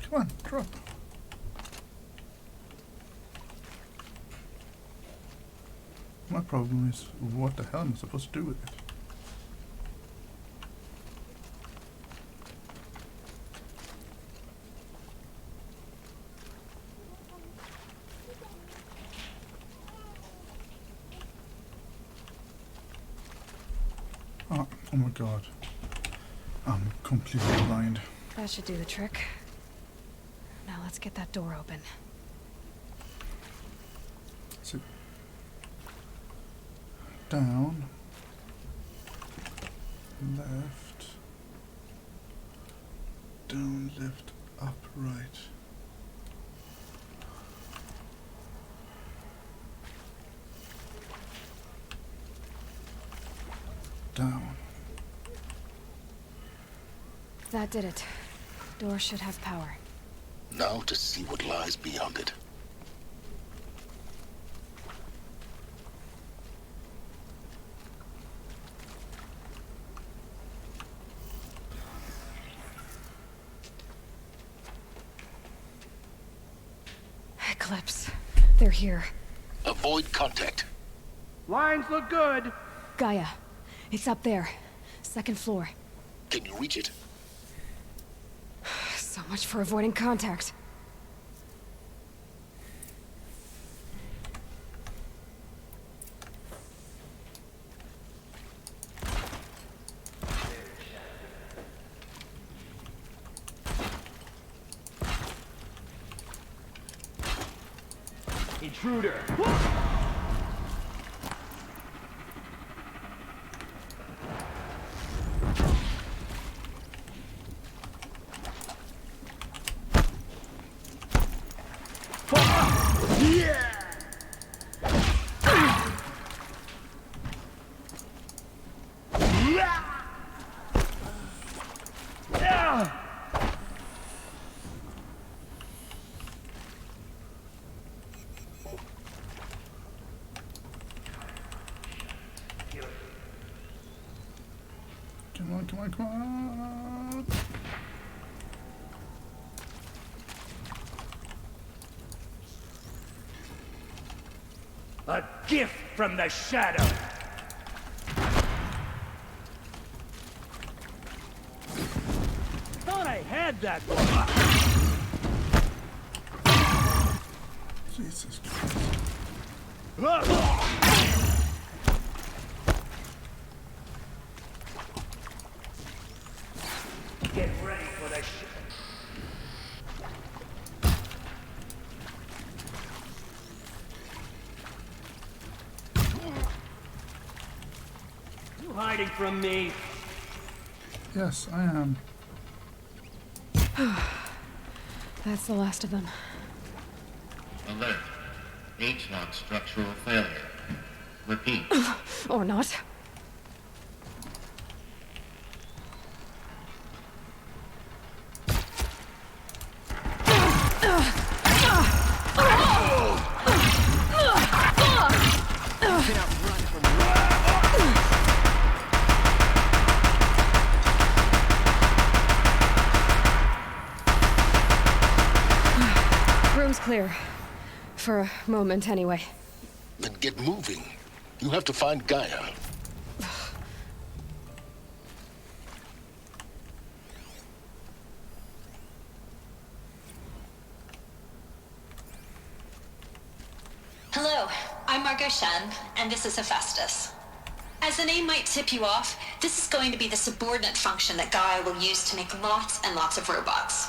Come on, drop. My problem is, what the hell am I supposed to do with it? Oh my god. I'm completely blind. That should do the trick. Now let's get that door open. So, down, left, down, left, up, right. Down. That did it. Door should have power. Now to see what lies beyond it. Eclipse. They're here. Avoid contact. Lines look good. Gaia. It's up there. Second floor. Can you reach it? So much for avoiding contact. Intruder. Come on, come on, come on. A gift from the shadow. Thought I had that one. Jesus Christ. Get ready for the shit. You hiding from me? Yes, I am. That's the last of them. Alert. H-lock structural failure. Repeat. Or not. Room's clear. For a moment, anyway. Then get moving. You have to find Gaia. Hello, I'm Margot Shen, and this is Hephaestus. As the name might tip you off, this is going to be the subordinate function that Gaia will use to make lots and lots of robots.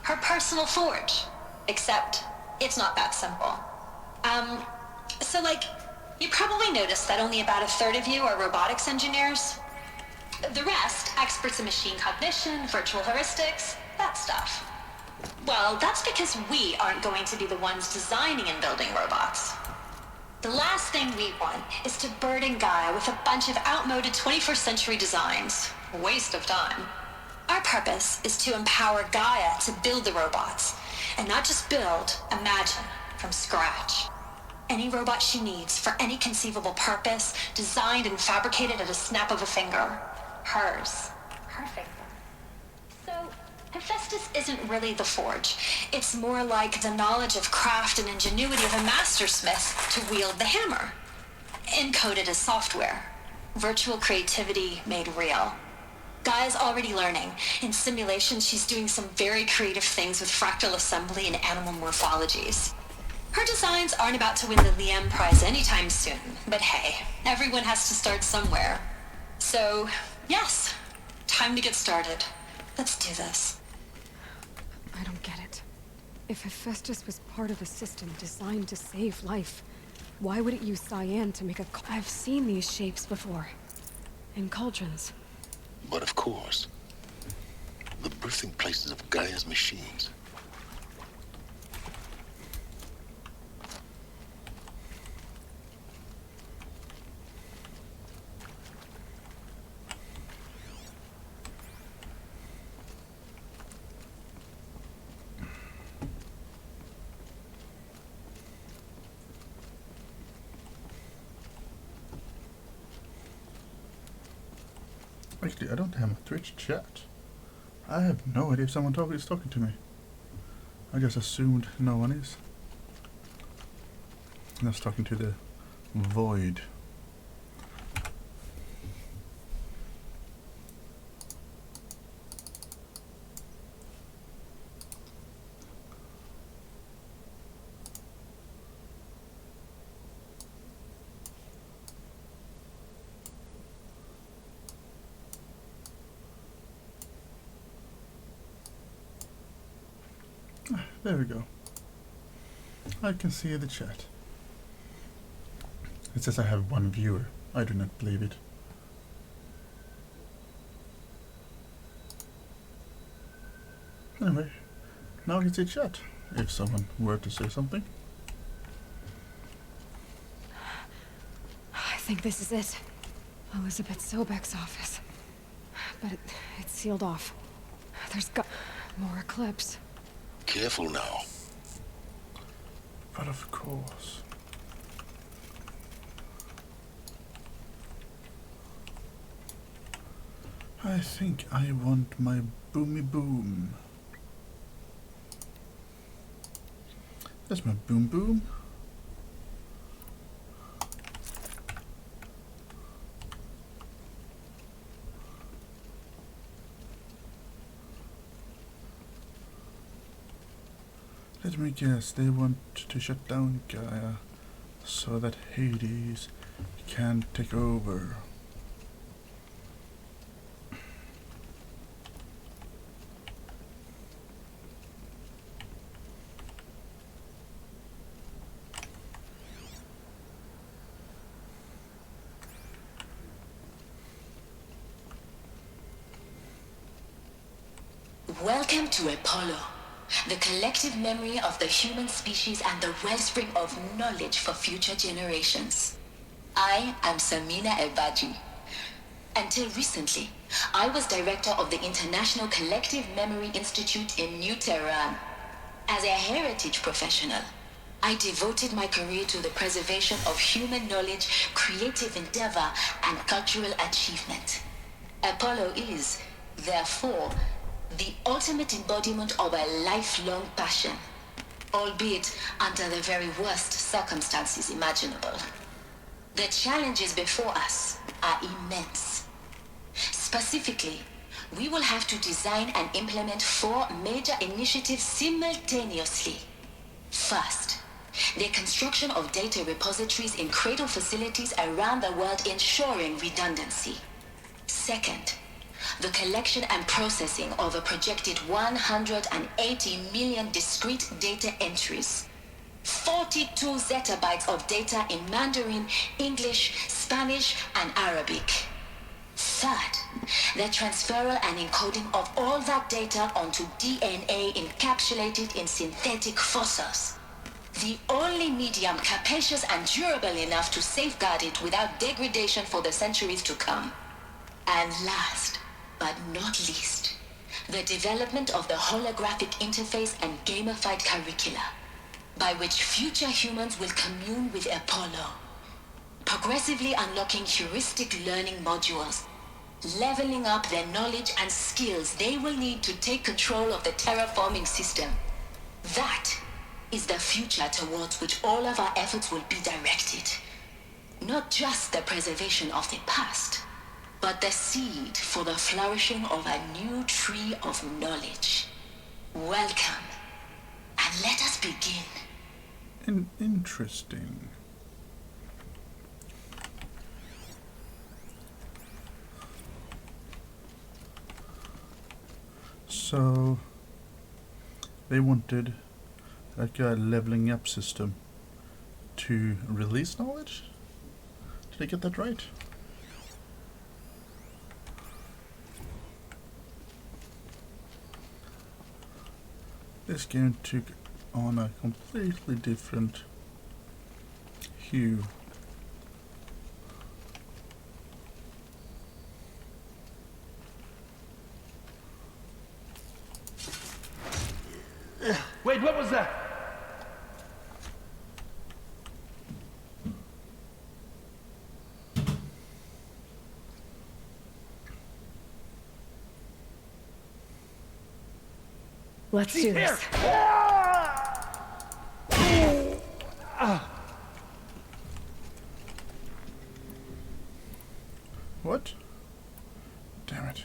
Her personal forge. Except, it's not that simple. So you probably noticed that only about a third of you are robotics engineers. The rest, experts in machine cognition, virtual heuristics, that stuff. Well, that's because we aren't going to be the ones designing and building robots. The last thing we want is to burden Gaia with a bunch of outmoded 21st century designs. Waste of time. Our purpose is to empower Gaia to build the robots. And not just build, imagine, from scratch. Any robot she needs for any conceivable purpose, designed and fabricated at a snap of a finger. Hers. Her finger. So, Hephaestus isn't really the forge. It's more like the knowledge of craft and ingenuity of a mastersmith to wield the hammer. Encoded as software. Virtual creativity made real. Gaia's already learning. In simulations, she's doing some very creative things with fractal assembly and animal morphologies. Her designs aren't about to win the Liam Prize anytime soon, but hey, everyone has to start somewhere. So, yes, time to get started. Let's do this. I don't get it. If Hephaestus was part of a system designed to save life, why would it use cyan to make a... I've seen these shapes before. In cauldrons. But of course, the birthing places of Gaia's machines. Actually, I don't have a Twitch chat. I have no idea if someone is talking to me. I just assumed no one is. I'm just talking to the void. There we go. I can see the chat. It says I have one viewer. I do not believe it. Anyway, now I can see chat. If someone were to say something. I think this is it. Elizabeth Sobek's office. But it's sealed off. There's got more eclipse. Careful now. But of course. I think I want my boomy boom. That's my boom boom. Let me guess, they want to shut down Gaia so that Hades can take over. Welcome to Apollo, the collective memory of the human species and the wellspring of knowledge for future generations. I am Samina Ebaji. Until recently, I was director of the International Collective Memory Institute in New Tehran. As a heritage professional, I devoted my career to the preservation of human knowledge, creative endeavor, and cultural achievement. Apollo is, therefore, the ultimate embodiment of a lifelong passion, albeit under the very worst circumstances imaginable. The challenges before us are immense. Specifically, we will have to design and implement 4 major initiatives simultaneously. First, the construction of data repositories in cradle facilities around the world ensuring redundancy. Second, the collection and processing of a projected 180 million discrete data entries. 42 zettabytes of data in Mandarin, English, Spanish, and Arabic. Third, the transferal and encoding of all that data onto DNA encapsulated in synthetic fossils. The only medium capacious and durable enough to safeguard it without degradation for the centuries to come. And last, but not least, the development of the holographic interface and gamified curricula, by which future humans will commune with Apollo, progressively unlocking heuristic learning modules, leveling up their knowledge and skills they will need to take control of the terraforming system. That is the future towards which all of our efforts will be directed. Not just the preservation of the past, but the seed for the flourishing of a new tree of knowledge. Welcome, and let us begin. Interesting. So they wanted like a leveling up system to release knowledge? Did I get that right? This game took on a completely different hue. Wait, what was that? Let's do this. What? Damn it.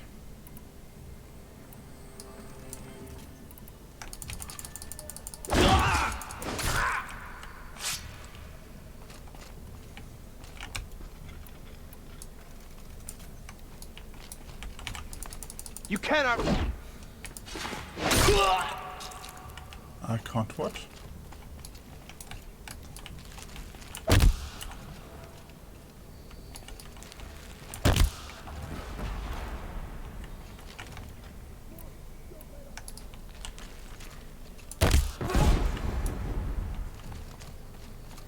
You cannot... I can't what?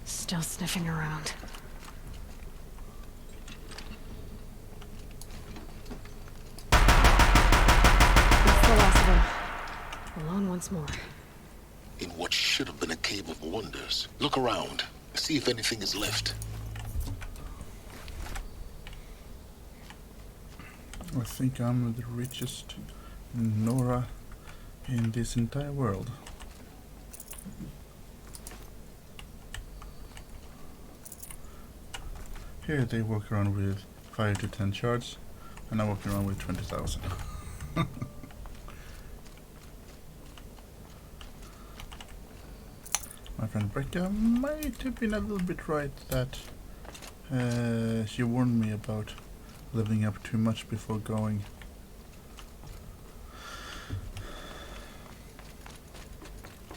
Still sniffing around. That's the last of them. Alone once more. In what should have been a cave of wonders. Look around. See if anything is left. I think I'm the richest Nora in this entire world. Here they walk around with 5 to 10 shards, and I'm walking around with 20,000. My friend Brecca might have been a little bit right that she warned me about leveling up too much before going.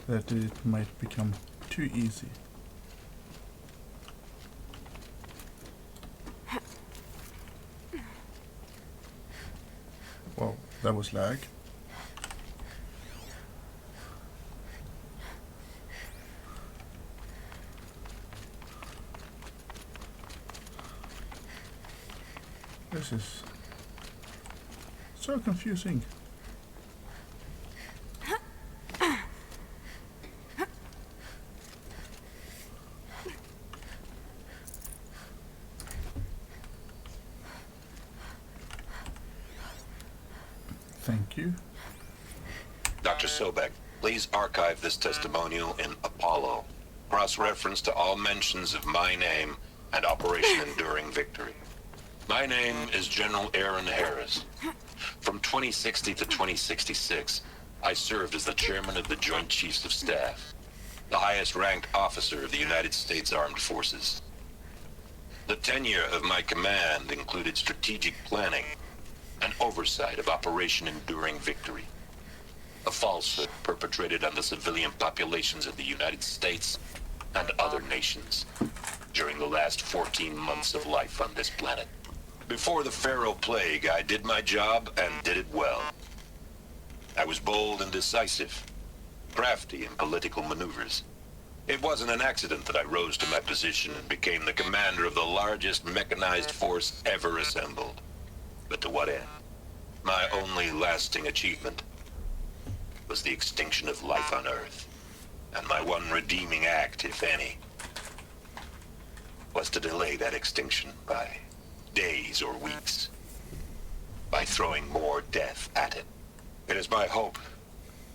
That it might become too easy. Whoa, that was lag. This is so confusing. Thank you. Dr. Sobek, please archive this testimonial in Apollo. Cross-reference to all mentions of my name and Operation Enduring Victory. My name is General Aaron Harris. From 2060 to 2066, I served as the chairman of the Joint Chiefs of Staff, the highest-ranked officer of the United States Armed Forces. The tenure of my command included strategic planning and oversight of Operation Enduring Victory, a falsehood perpetrated on the civilian populations of the United States and other nations during the last 14 months of life on this planet. Before the Pharaoh Plague, I did my job and did it well. I was bold and decisive, crafty in political maneuvers. It wasn't an accident that I rose to my position and became the commander of the largest mechanized force ever assembled. But to what end? My only lasting achievement was the extinction of life on Earth. And my one redeeming act, if any, was to delay that extinction by days or weeks. by throwing more death at it. It is my hope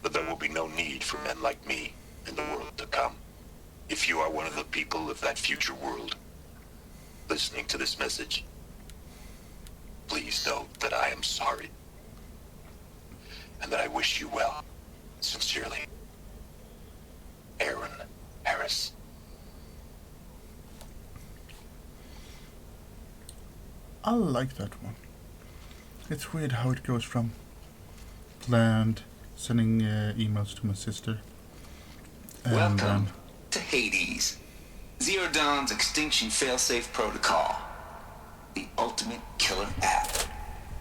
that there will be no need for men like me in the world to come. If you are one of the people of that future world listening to this message, please know that I am sorry and that I wish you well. Sincerely, Aaron Harris. I like that one. It's weird how it goes from planned, sending emails to my sister, and Welcome to Hades, Zero Dawn's extinction failsafe protocol, the ultimate killer app.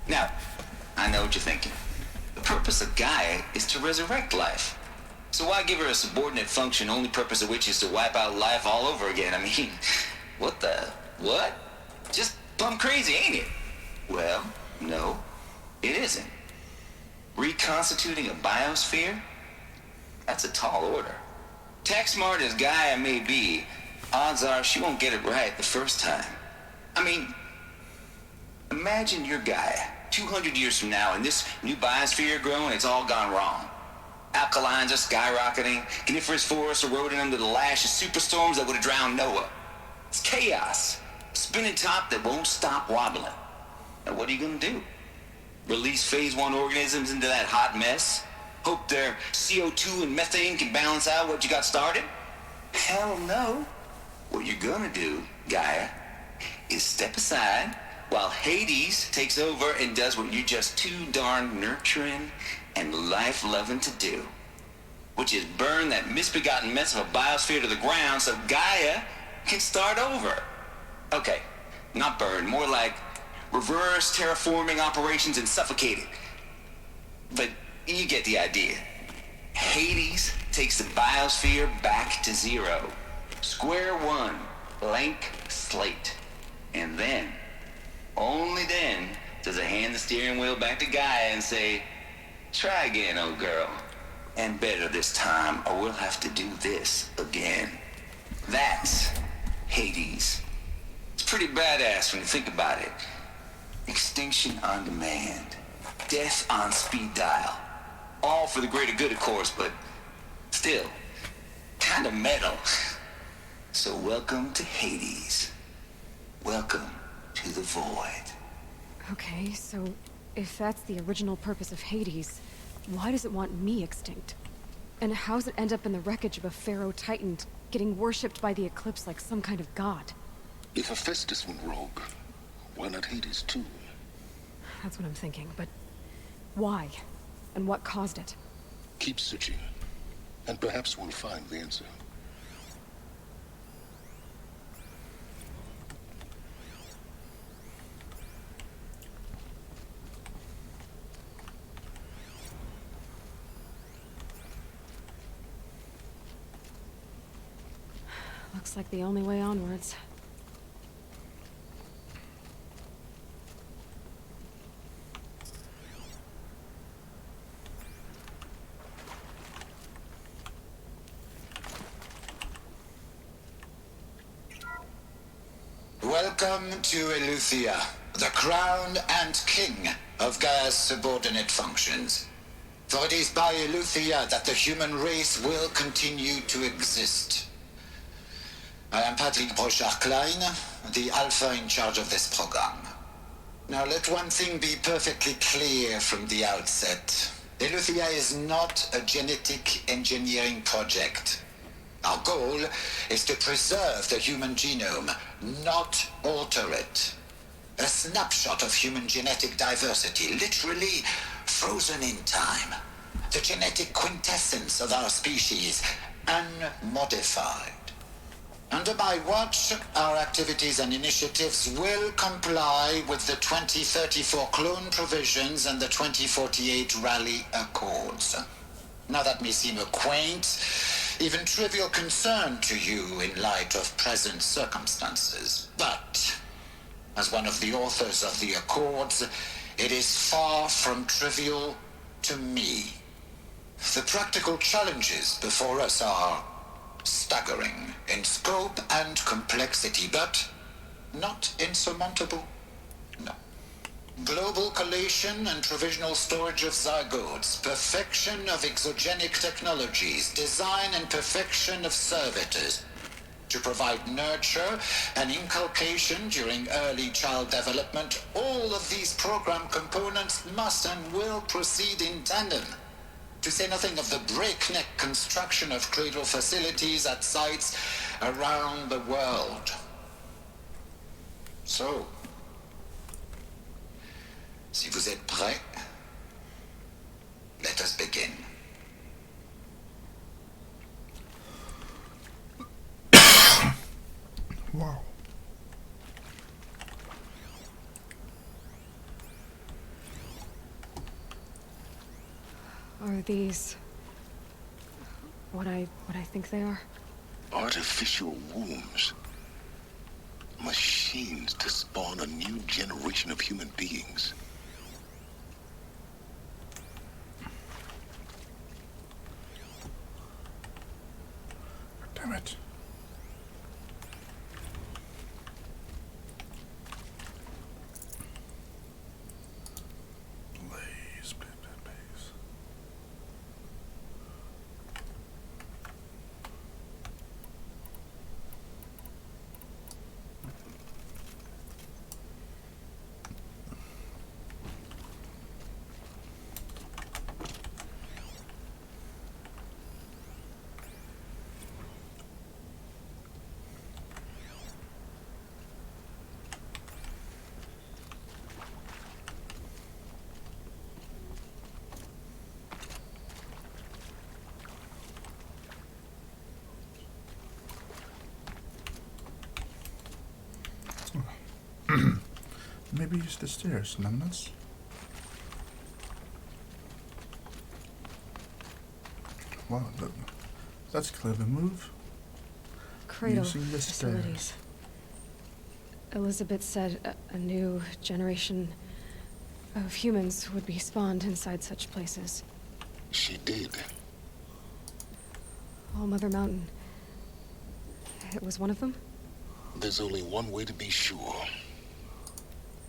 Now, I know what you're thinking. The purpose of Gaia is to resurrect life. So why give her a subordinate function, only purpose of which is to wipe out life all over again? I mean, what? Just plumb crazy, ain't it? Well, no, it isn't. Reconstituting a biosphere? That's a tall order. Tech smart as Gaia may be, odds are she won't get it right the first time. I mean, imagine you're Gaia, 200 years from now, and this new biosphere growing, it's all gone wrong. Alkalines are skyrocketing, coniferous forests eroding under the lash of superstorms that would have drowned Noah. It's chaos. Spinning top that won't stop wobbling. Now what are you gonna do? Release phase 1 organisms into that hot mess? Hope their CO2 and methane can balance out what you got started? Hell no. What you're gonna do, Gaia, is step aside while Hades takes over and does what you're just too darn nurturing and life-loving to do, which is burn that misbegotten mess of a biosphere to the ground so Gaia can start over. Okay, not burn, more like reverse terraforming operations and suffocate it. But you get the idea. Hades takes the biosphere back to zero. Square one, blank slate. And then, only then, does it hand the steering wheel back to Gaia and say, try again, old girl. And better this time, or we'll have to do this again. That's Hades. It's pretty badass when you think about it. Extinction on demand. Death on speed dial. All for the greater good, of course, but still, kind of metal. So welcome to Hades. Welcome to the void. Okay, so if that's the original purpose of Hades, why does it want me extinct? And how's it end up in the wreckage of a pharaoh titan getting worshipped by the Eclipse like some kind of god? If Hephaestus went rogue, why not Hades too? That's what I'm thinking, but why? And what caused it? Keep searching, and perhaps we'll find the answer. Looks like the only way onwards. Welcome to Eleuthia, the crown and king of Gaia's subordinate functions. For it is by Eleuthia that the human race will continue to exist. I am Patrick Brochard-Klein, the Alpha in charge of this program. Now let one thing be perfectly clear from the outset. Eleuthia is not a genetic engineering project. Our goal is to preserve the human genome, not alter it. A snapshot of human genetic diversity, literally frozen in time. The genetic quintessence of our species, unmodified. Under my watch, our activities and initiatives will comply with the 2034 clone provisions and the 2048 Rally Accords. Now that may seem a quaint, even trivial concern to you in light of present circumstances, but as one of the authors of the Accords, it is far from trivial to me. The practical challenges before us are staggering in scope and complexity, but not insurmountable. No. Global collation and provisional storage of zygotes, perfection of exogenic technologies, design and perfection of servitors, to provide nurture and inculcation during early child development. All of these program components must and will proceed in tandem. To say nothing of the breakneck construction of cradle facilities at sites around the world. So, si vous êtes prêts, let us begin. Wow. Are these what I think they are? Artificial wombs. Machines to spawn a new generation of human beings. Damn it. Please, please, please. Maybe use the stairs, numbnuts. Wow, that's a clever move. Cradle Using the facilities. stairs. Elizabeth said a new generation of humans would be spawned inside such places. She did. All-Mother Mountain. It was one of them? There's only one way to be sure.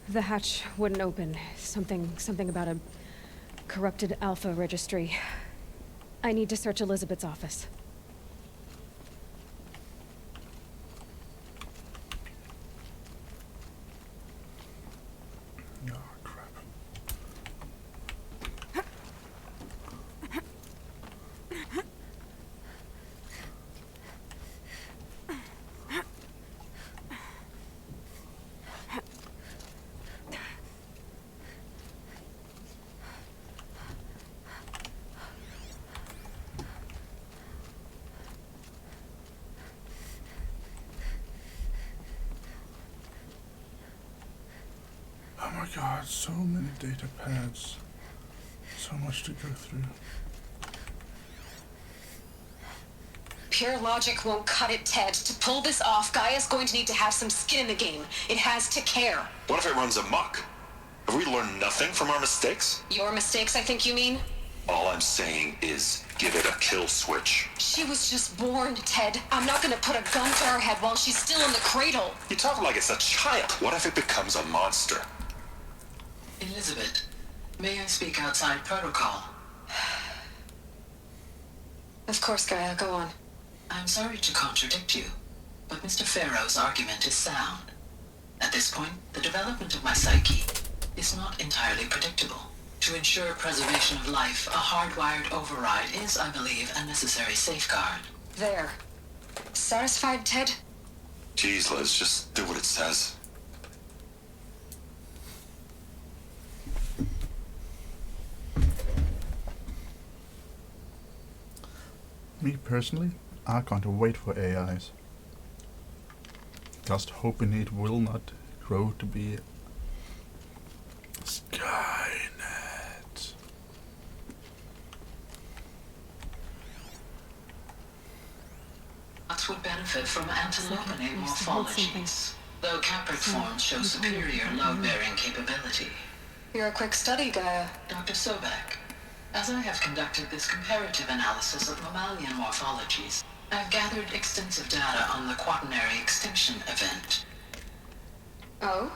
The hatch wouldn't open. Something about a corrupted Alpha registry. I need to search Elizabeth's office. Oh, crap. Oh my god, so many data pads. So much to go through. Pure logic won't cut it, Ted. To pull this off, Gaia's going to need to have some skin in the game. It has to care. What if it runs amok? Have we learned nothing from our mistakes? Your mistakes, I think you mean? All I'm saying is, give it a kill switch. She was just born, Ted. I'm not gonna put a gun to her head while she's still in the cradle. You talk like it's a child. What if it becomes a monster? Elizabeth, may I speak outside protocol? Of course, Gaia, go on. I'm sorry to contradict you, but Mr. Farrow's argument is sound. At this point, the development of my psyche is not entirely predictable. To ensure preservation of life, a hardwired override is, I believe, a necessary safeguard. There. Satisfied, Ted? Jeez, Liz, just do what it says. Me personally, I can't wait for AIs. Just hoping it will not grow to be Skynet. Lots would benefit from antilopinate morphologies, though Capricorns show superior load-bearing capability. You're a quick study, Gaia. Dr. Sobek, as I have conducted this comparative analysis of mammalian morphologies, I've gathered extensive data on the quaternary extinction event. Oh?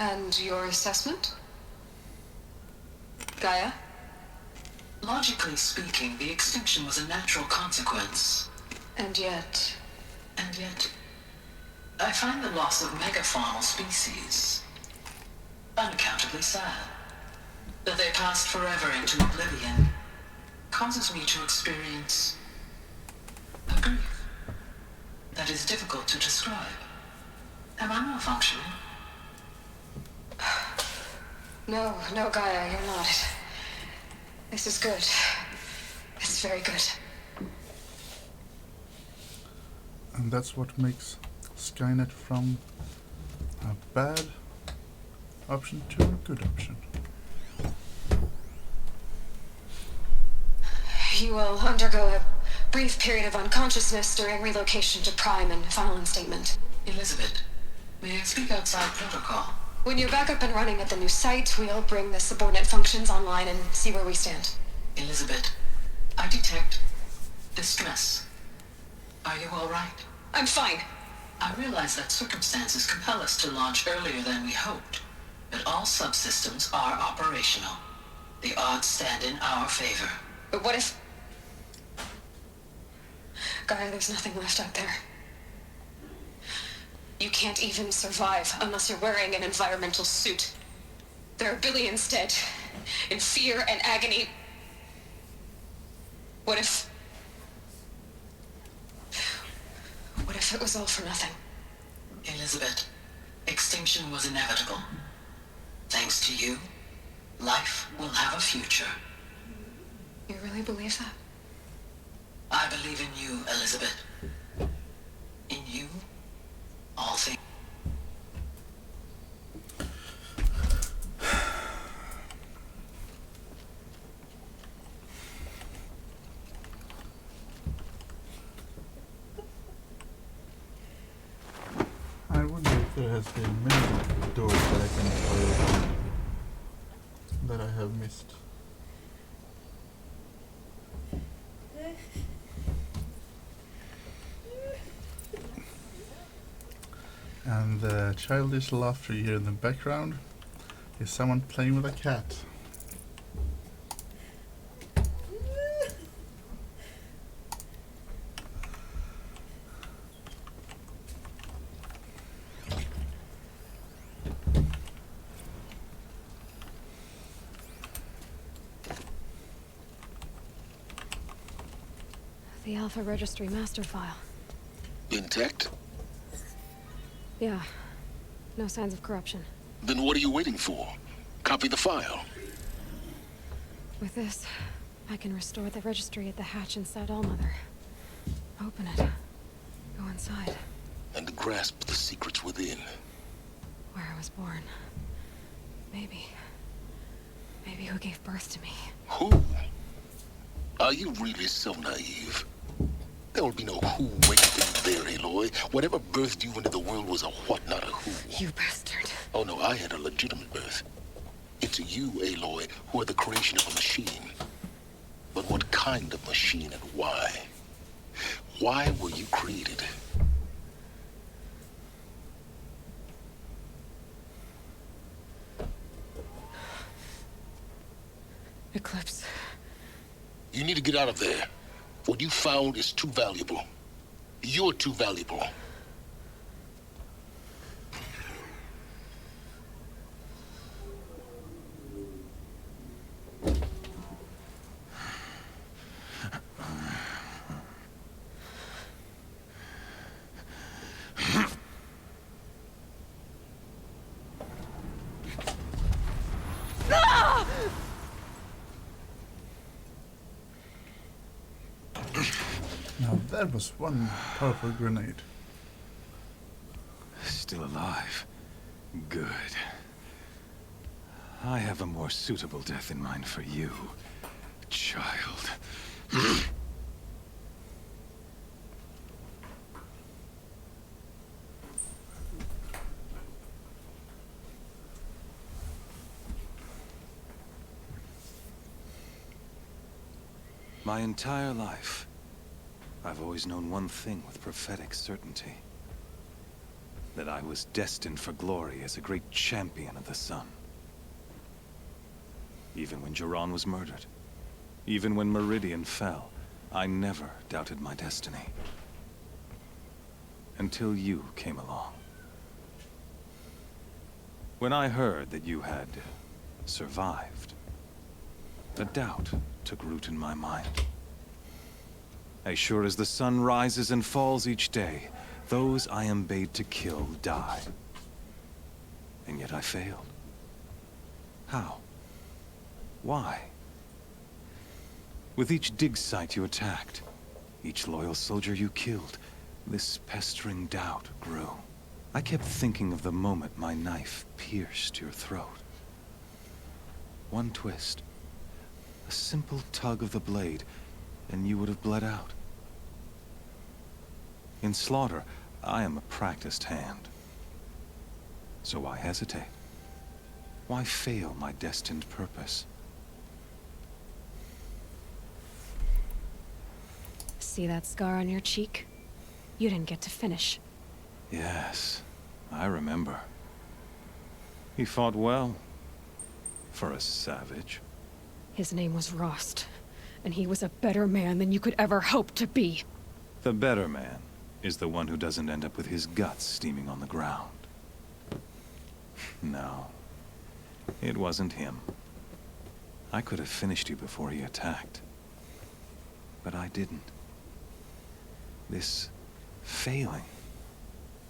And your assessment? Gaia? Logically speaking, the extinction was a natural consequence. And yet... And yet... I find the loss of megafaunal species unaccountably sad. That they passed forever into oblivion causes me to experience a grief that is difficult to describe. Am I malfunctioning? No, Gaia, you're not. This is good. It's very good. And that's what makes Skynet from a bad option to a good option. You will undergo a brief period of unconsciousness during relocation to Prime and final instatement. Elizabeth, may I speak outside protocol? When you're back up and running at the new site, we'll bring the subordinate functions online and see where we stand. Elizabeth, I detect distress. Are you all right? I'm fine. I realize that circumstances compel us to launch earlier than we hoped, but all subsystems are operational. The odds stand in our favor. But what if... Gaia, there's nothing left out there. You can't even survive unless you're wearing an environmental suit. There are billions dead, in fear and agony. What if it was all for nothing? Elizabeth, extinction was inevitable. Thanks to you, life will have a future. You really believe that? I believe in you, Elizabeth. In you, all things. I wonder if there has been many doors that I can play that I have missed. And the childish laughter you hear in the background is someone playing with a cat. The Alpha Registry master file. Intact? Yeah. No signs of corruption. Then what are you waiting for? Copy the file. With this, I can restore the registry at the hatch inside Allmother. Open it. Go inside. And grasp the secrets within. Where I was born. Maybe who gave birth to me. Who? Are you really so naive? There will be no who waiting for you there, Aloy. Whatever birthed you into the world was a what, not a who. You bastard. Oh no, I had a legitimate birth. It's you, Aloy, who are the creation of a machine. But what kind of machine and why? Why were you created? Eclipse. You need to get out of there. What you found is too valuable. You're too valuable. Now that was one powerful grenade. Still alive. Good. I have a more suitable death in mind for you, child. My entire life, I've always known one thing with prophetic certainty. that I was destined for glory as a great champion of the sun. Even when Jiran was murdered, even when Meridian fell, I never doubted my destiny. Until you came along. When I heard that you had survived, a doubt took root in my mind. As sure as the sun rises and falls each day, those I am bade to kill die. And yet I failed. How? Why? With each dig site you attacked, each loyal soldier you killed, this pestering doubt grew. I kept thinking of the moment my knife pierced your throat. One twist, a simple tug of the blade, and you would have bled out. In slaughter, I am a practiced hand. So why hesitate? Why fail my destined purpose? See that scar on your cheek? You didn't get to finish. Yes, I remember. He fought well. For a savage. His name was Rost, and he was a better man than you could ever hope to be. The better man is the one who doesn't end up with his guts steaming on the ground. No, it wasn't him. I could have finished you before he attacked. But I didn't. This failing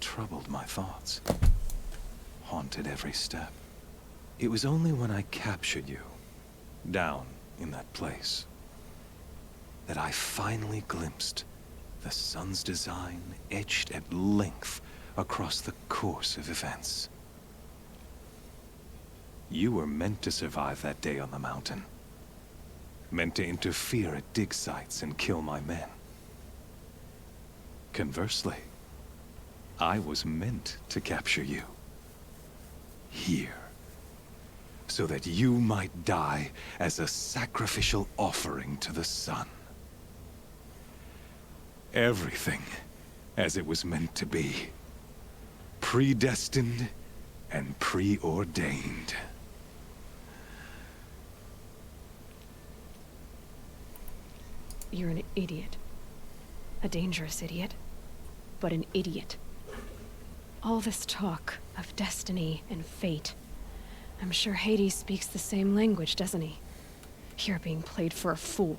troubled my thoughts, haunted every step. It was only when I captured you, down in that place, that I finally glimpsed the sun's design etched at length across the course of events. You were meant to survive that day on the mountain. Meant to interfere at dig sites and kill my men. Conversely, I was meant to capture you. Here. So that you might die as a sacrificial offering to the sun. Everything as it was meant to be. Predestined and preordained. You're an idiot. A dangerous idiot. But an idiot. All this talk of destiny and fate. I'm sure Hades speaks the same language, doesn't he? You're being played for a fool.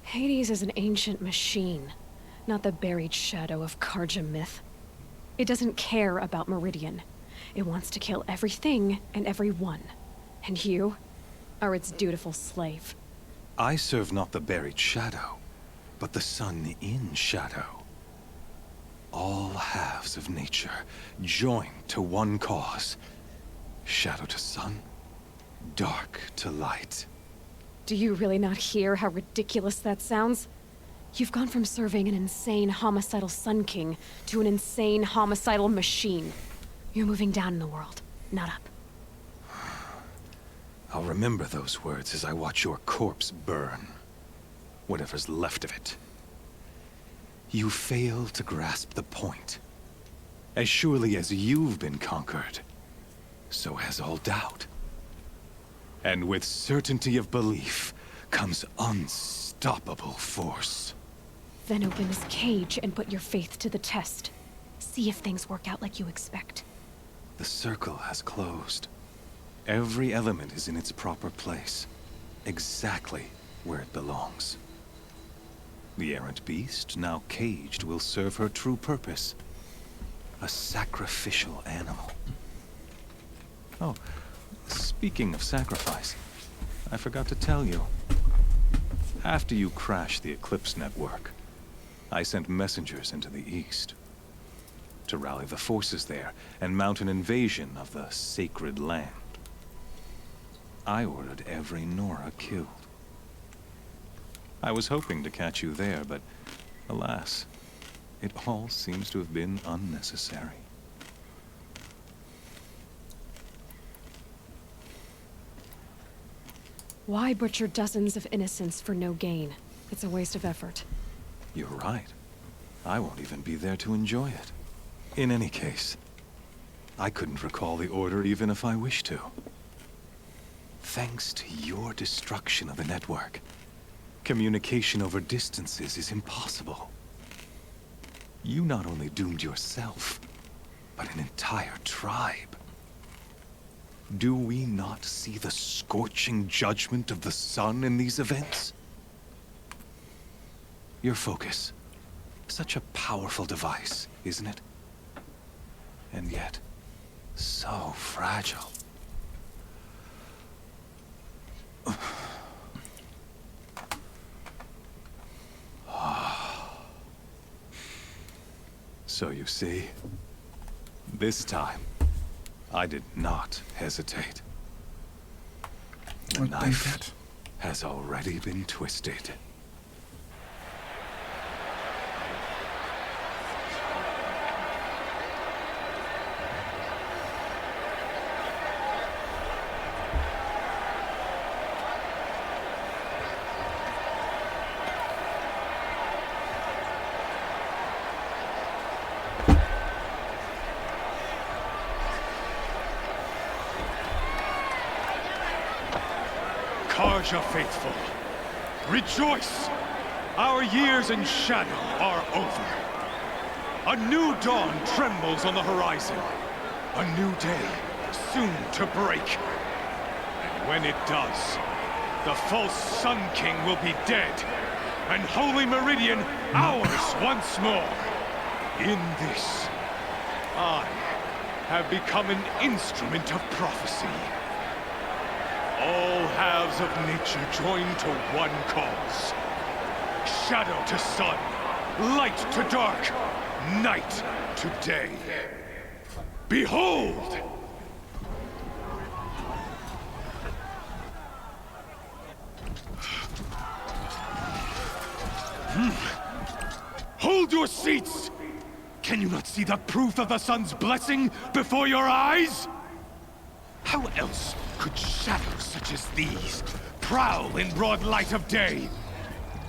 Hades is an ancient machine, not the buried shadow of Karja myth. It doesn't care about Meridian. It wants to kill everything and everyone. And you are its dutiful slave. I serve not the buried shadow, but the sun in shadow. All halves of nature joined to one cause. Shadow to sun, dark to light. Do you really not hear how ridiculous that sounds? You've gone from serving an insane homicidal Sun King to an insane homicidal machine. You're moving down in the world, not up. I'll remember those words as I watch your corpse burn. Whatever's left of it. You fail to grasp the point. As surely as you've been conquered, so has all doubt. And with certainty of belief comes unstoppable force. Then open this cage and put your faith to the test. See if things work out like you expect. The circle has closed. Every element is in its proper place. Exactly where it belongs. The errant beast, now caged, will serve her true purpose. A sacrificial animal. Oh, speaking of sacrifice, I forgot to tell you. After you crashed the Eclipse network, I sent messengers into the east to rally the forces there and mount an invasion of the sacred land. I ordered every Nora killed. I was hoping to catch you there, but alas, it all seems to have been unnecessary. Why butcher dozens of innocents for no gain? It's a waste of effort. You're right. I won't even be there to enjoy it. In any case, I couldn't recall the order even if I wished to. Thanks to your destruction of the network, communication over distances is impossible. You not only doomed yourself, but an entire tribe. Do we not see the scorching judgment of the sun in these events? Your focus. Such a powerful device, isn't it? And yet, so fragile. So you see, this time, I did not hesitate. The knife has already been twisted. Karja faithful, rejoice! Our years in shadow are over. A new dawn trembles on the horizon. A new day soon to break. And when it does, the false Sun King will be dead, and Holy Meridian ours once more. In this, I have become an instrument of prophecy. All halves of nature join to one cause. Shadow to sun, light to dark, night to day. Behold! Hold your seats! Can you not see the proof of the sun's blessing before your eyes? How else could shadows such as these prowl in broad light of day?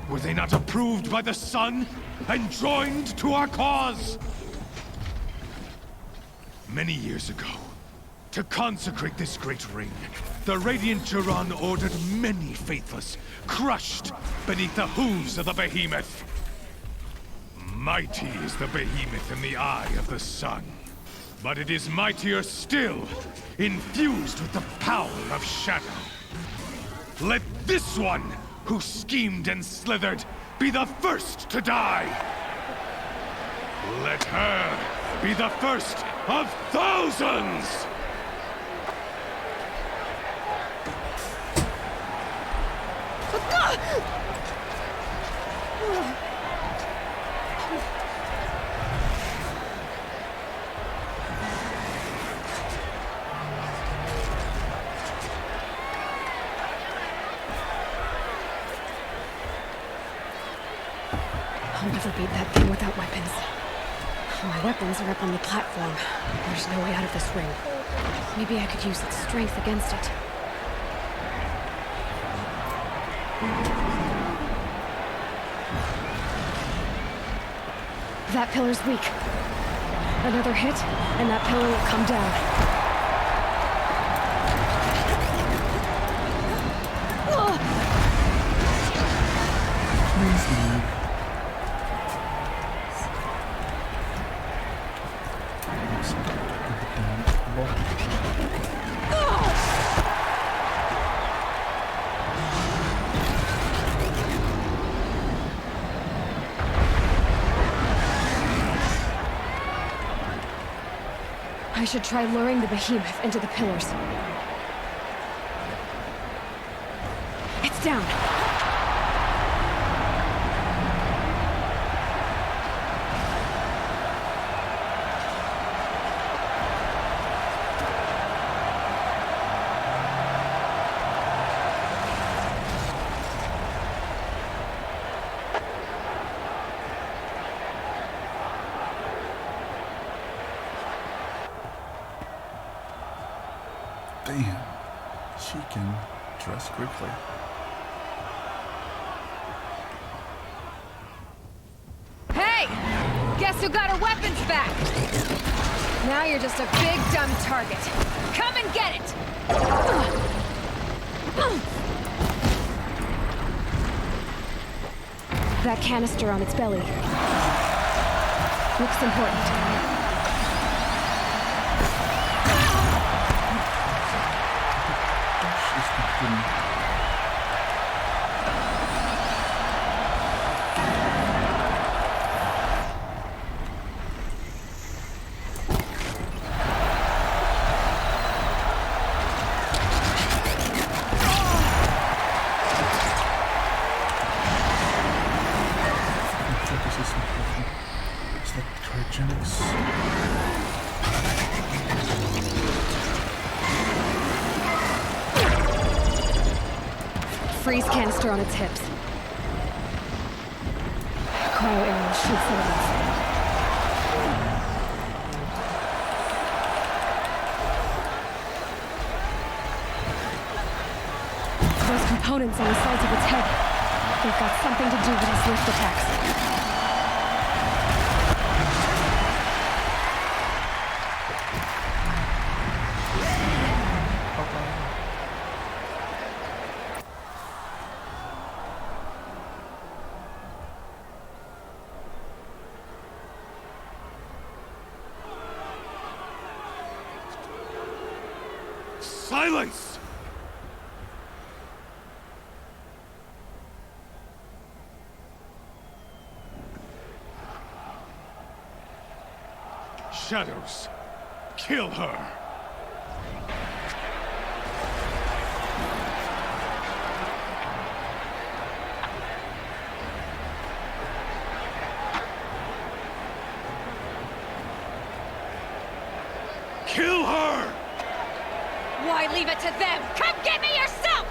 Were they not approved by the sun and joined to our cause? Many years ago, to consecrate this great ring, the Radiant Duran ordered many faithless, crushed beneath the hooves of the behemoth. Mighty is the behemoth in the eye of the sun. But it is mightier still, infused with the power of shadow. Let this one, who schemed and slithered, be the first to die. Let her be the first of thousands! I'll never beat that thing without weapons. My weapons are up on the platform. There's no way out of this ring. Maybe I could use its strength against it. That pillar's weak. Another hit, and that pillar will come down. I should try luring the behemoth into the pillars. It's down. Damn, she can dress quickly. Hey! Guess who got her weapons back? Now you're just a big dumb target. Come and get it! That canister on its belly. Looks important. Freeze canister on its hips. Cryo arrow shoots it off. Those components on the sides of its head. They've got something to do with its lift attacks. Silence! Shadows, kill her! Kill her! Why leave it to them? Come get me yourself!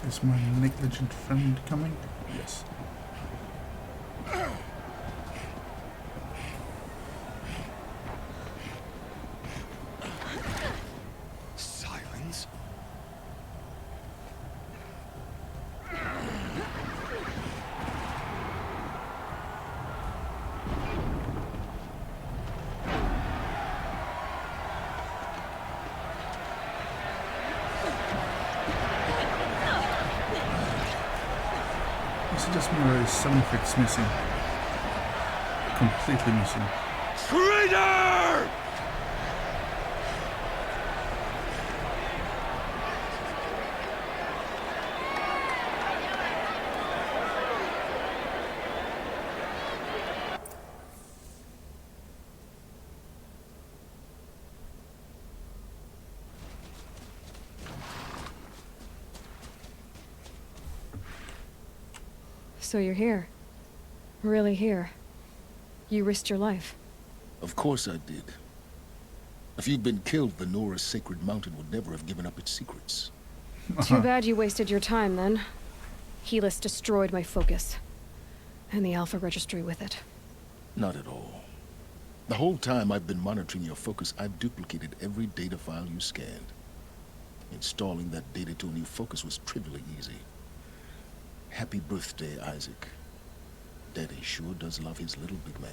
Is my negligent friend coming? Yes. Silence? This is just more sound effects missing. Completely missing. Traitor! So you're here. Really here. You risked your life. Of course I did. If you'd been killed, the Nora's sacred mountain would never have given up its secrets. Too bad you wasted your time, then. Helis destroyed my focus. And the Alpha Registry with it. Not at all. The whole time I've been monitoring your focus, I've duplicated every data file you scanned. Installing that data to a new focus was trivially easy. Happy birthday, Isaac. Daddy sure does love his little big man.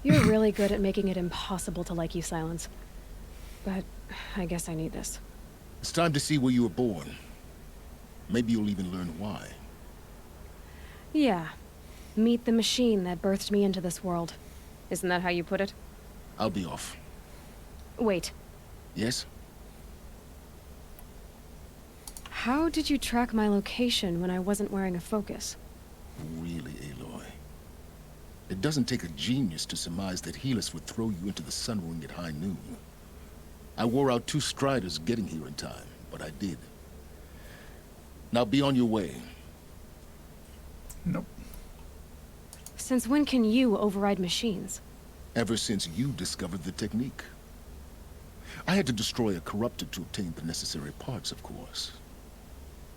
You're really good at making it impossible to like you, Silence. But I guess I need this. It's time to see where you were born. Maybe you'll even learn why. Yeah. Meet the machine that birthed me into this world. Isn't that how you put it? I'll be off. Wait. Yes? How did you track my location when I wasn't wearing a focus? Really, Aloy? It doesn't take a genius to surmise that Helis would throw you into the sun ring at high noon. I wore out 2 striders getting here in time, but I did. Now be on your way. Nope. Since when can you override machines? Ever since you discovered the technique. I had to destroy a corruptor to obtain the necessary parts, of course.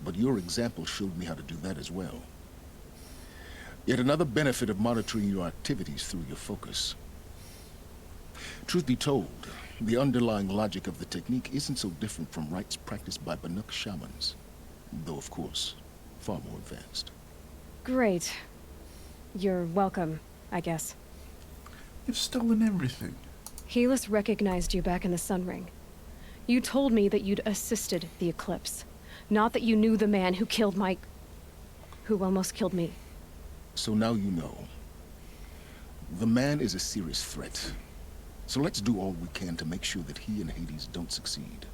But your example showed me how to do that as well. Yet another benefit of monitoring your activities through your focus. Truth be told, The underlying logic of the technique isn't so different from rites practiced by Banuk shamans, though of course, far more advanced. Great. You're welcome, I guess. You've stolen everything. Helis recognized you back in the Sun Ring. You told me that you'd assisted the Eclipse, not that you knew the man who killed who almost killed me. So now you know. The man is a serious threat. So let's do all we can to make sure that he and Hades don't succeed.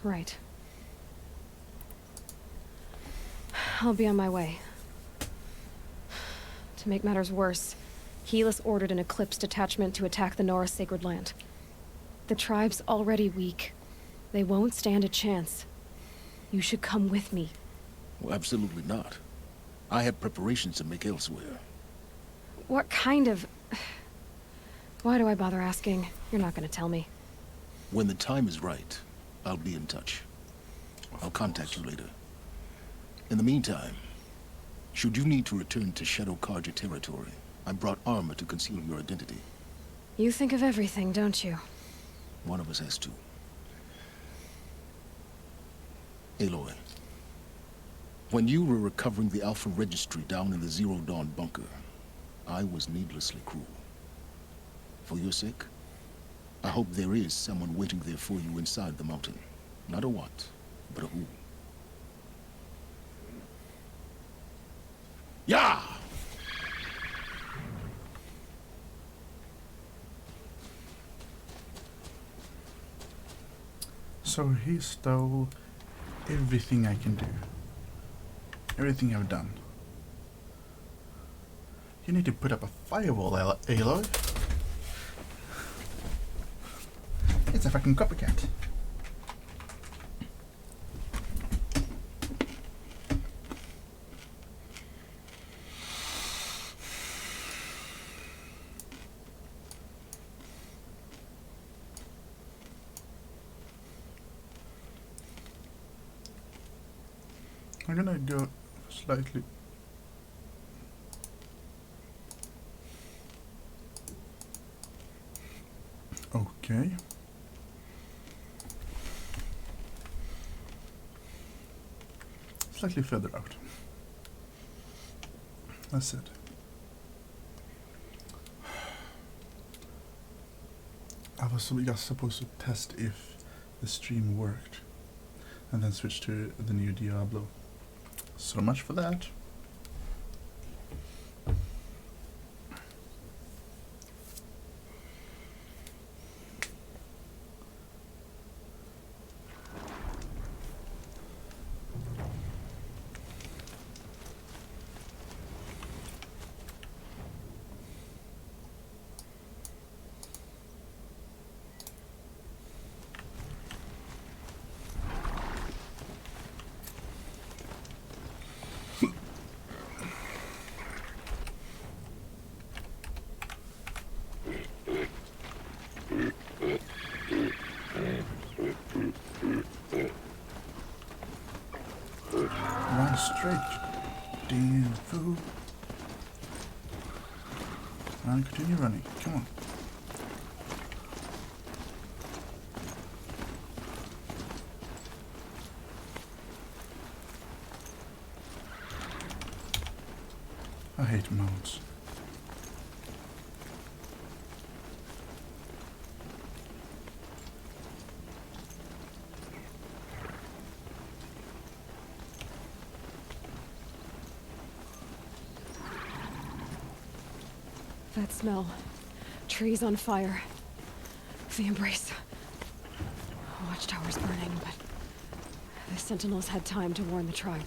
Right. I'll be on my way. To make matters worse, Helis ordered an Eclipse detachment to attack the Nora Sacred Land. The tribe's already weak. They won't stand a chance. You should come with me. Well, absolutely not. I have preparations to make elsewhere. What kind of... Why do I bother asking? You're not gonna tell me. When the time is right, I'll be in touch. I'll contact you later. In the meantime, should you need to return to Shadow Karja territory, I brought armor to conceal your identity. You think of everything, don't you? One of us has to. Aloy, when you were recovering the Alpha Registry down in the Zero Dawn bunker, I was needlessly cruel. For your sake, I hope there is someone waiting there for you inside the mountain. Not a what, but a who. Yeah! So he stole everything I can do. Everything I've done. You need to put up a firewall, Aloy. It's a fucking copycat. I'm gonna go slightly. Okay. Slightly further out. That's it. I was just supposed to test if the stream worked and then switch to the new Diablo. So much for that. Run straight, damn fool. And continue running, come on. I hate mounts. That smell. Trees on fire. The embrace. Watchtower's burning, but the Sentinels had time to warn the tribe.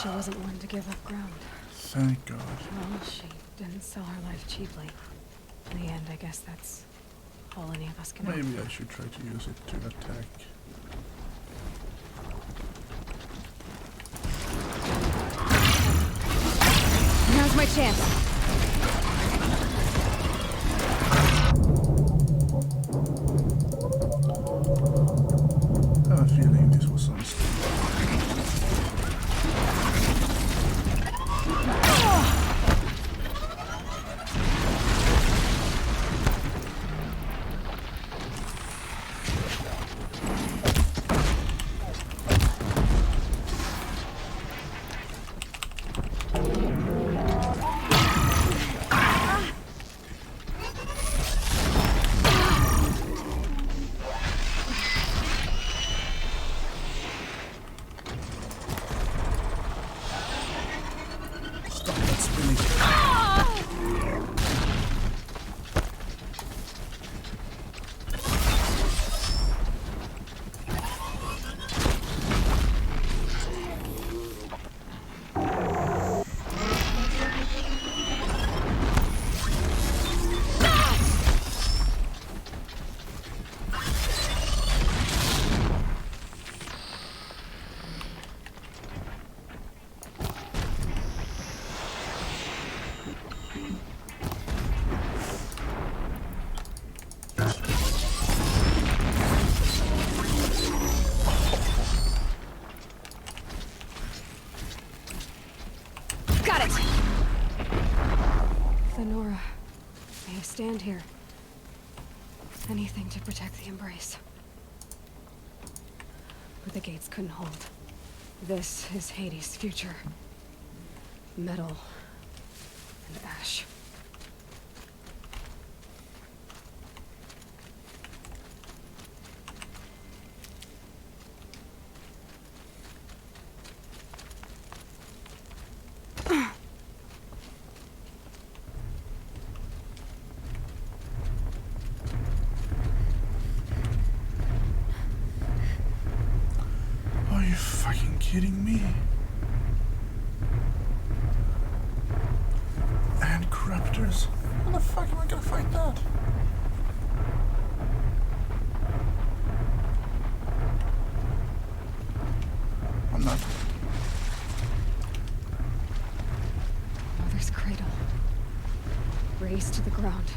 She wasn't one to give up ground. Thank God. Well, she didn't sell her life cheaply. In the end, I guess that's all any of us can hope. Maybe I should try to use it to attack. Now's my chance. The Nora. May I stand here? Anything to protect the Embrace. But the gates couldn't hold. This is Hades' future. Metal and ash. Are you fucking kidding me? And corruptors. How the fuck am I gonna fight that? I'm not. Mother's cradle. Raised to the ground.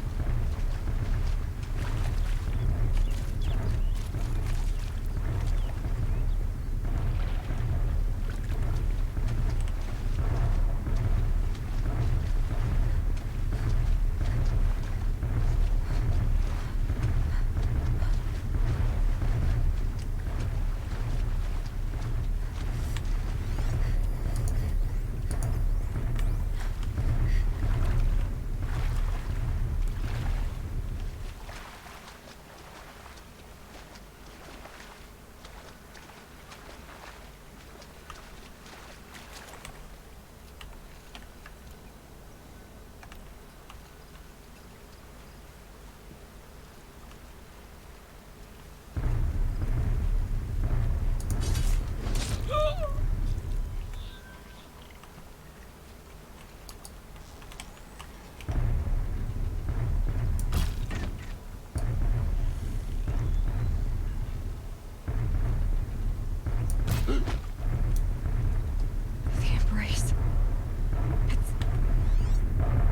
The Embrace.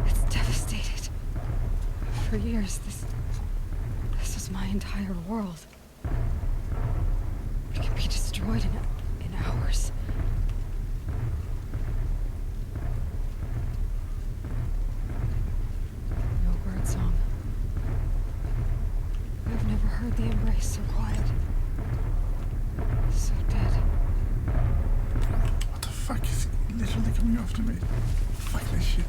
It's devastated. For years, this was my entire world. It can be destroyed in hours. No birdsong. I've never heard the Embrace so quiet. So dead. What the fuck is literally coming after me? Fuck this shit.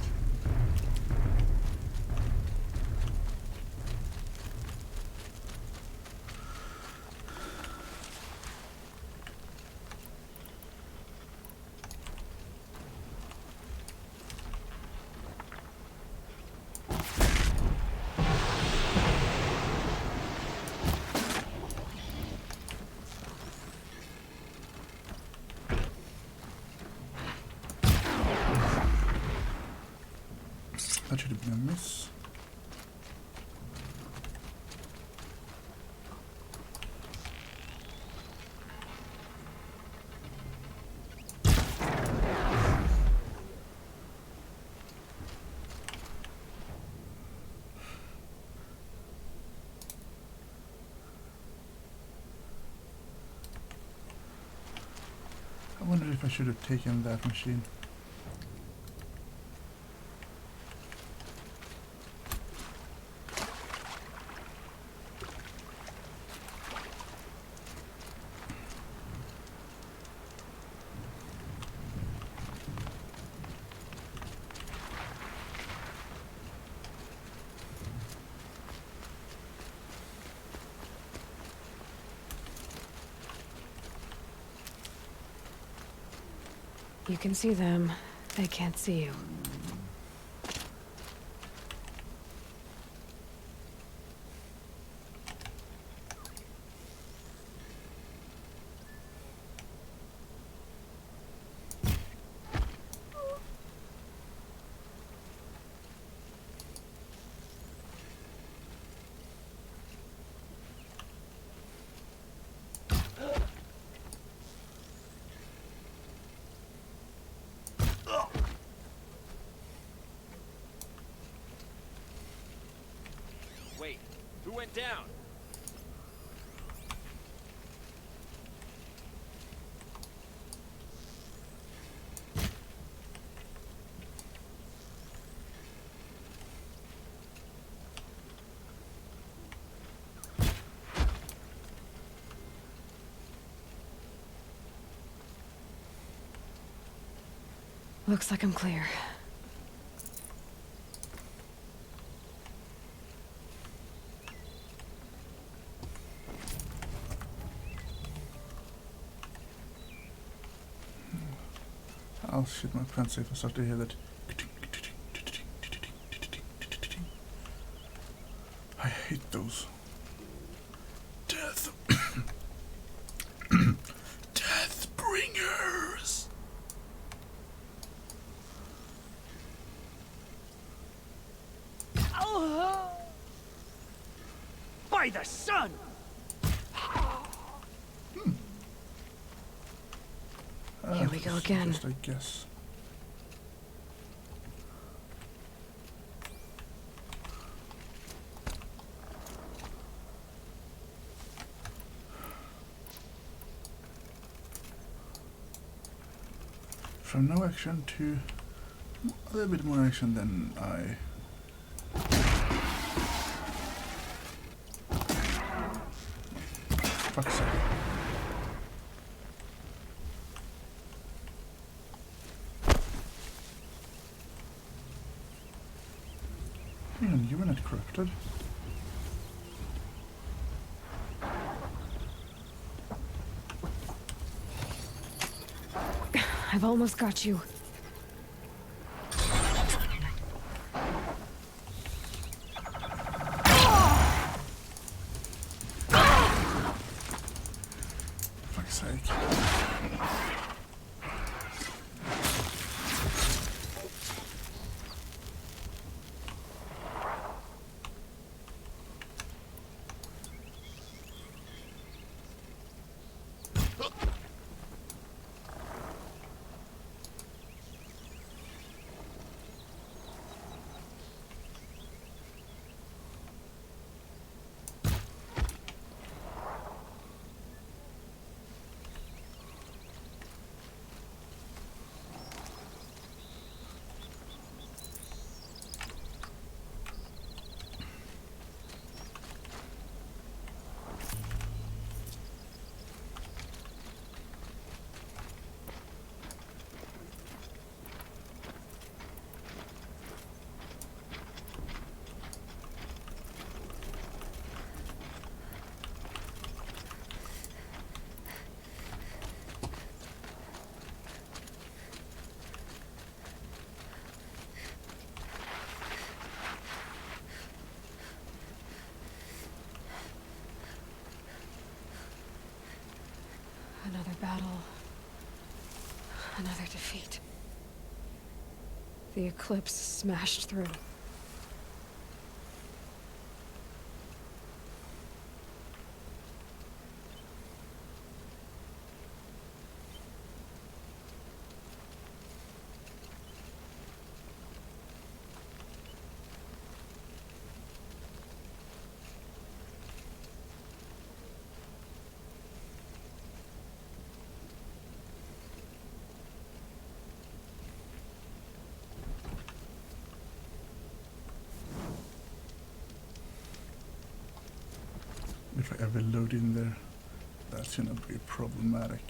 That should have been a miss. I wonder if I should have taken that machine. You can see them. They can't see you. Wait, who went down? Looks like I'm clear. I'll shit my pants if I start to hear that. I hate those. Death. Death bringers. Oh! By the sun! Here we go again. Just, I guess. From no action to a little bit more action than I. Fuck's sake. Hang on, you were not corrupted. I've almost got you. Fuck's sake. Another battle. Another defeat. The eclipse smashed through. If I ever load in there, that's gonna be problematic.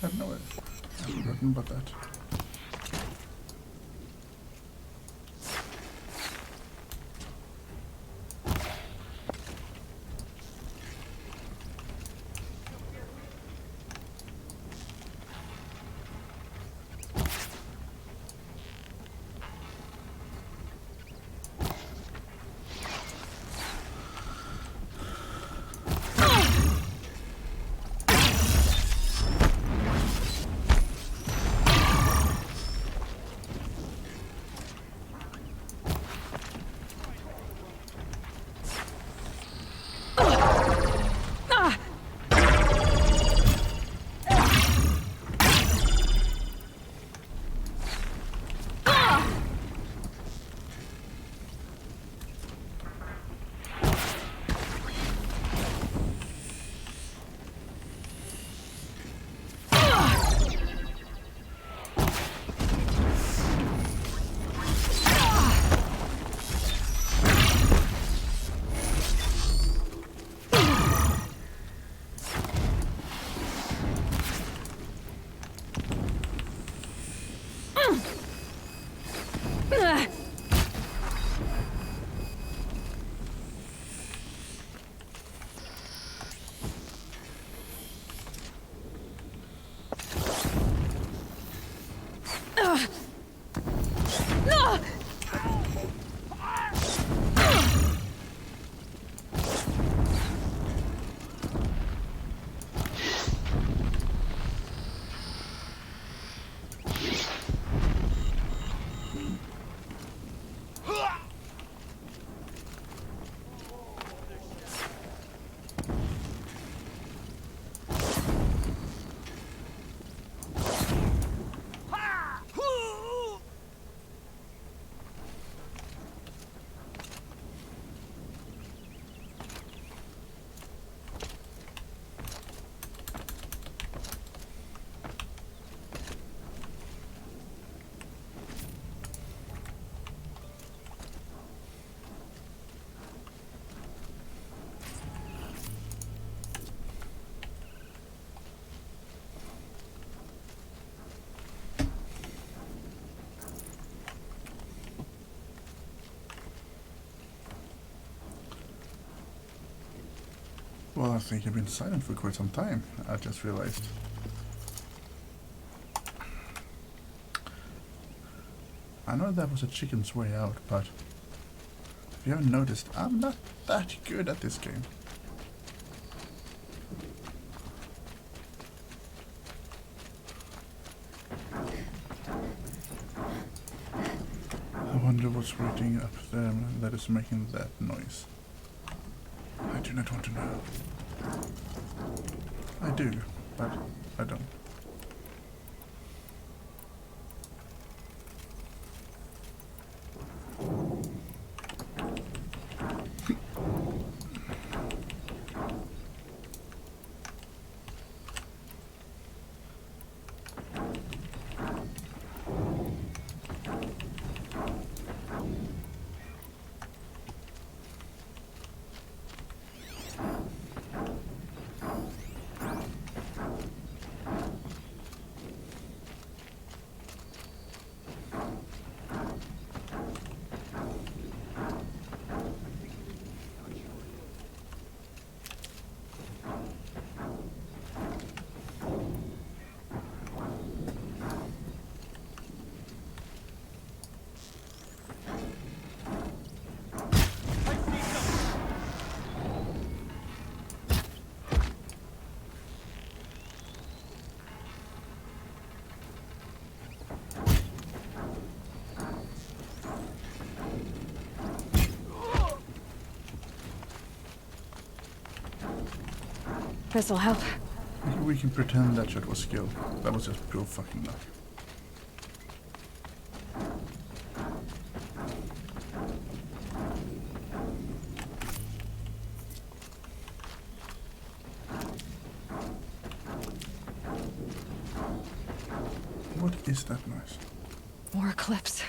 I know it. I've forgotten about that. Well, I think I've been silent for quite some time, I just realized. I know that was a chicken's way out, but if you haven't noticed, I'm not that good at this game. I wonder what's waiting up there that is making that noise. I do not want to know. I do, but I don't. This'll help. We can pretend that shot was skill. That was just pure fucking luck. What is that noise? More eclipse.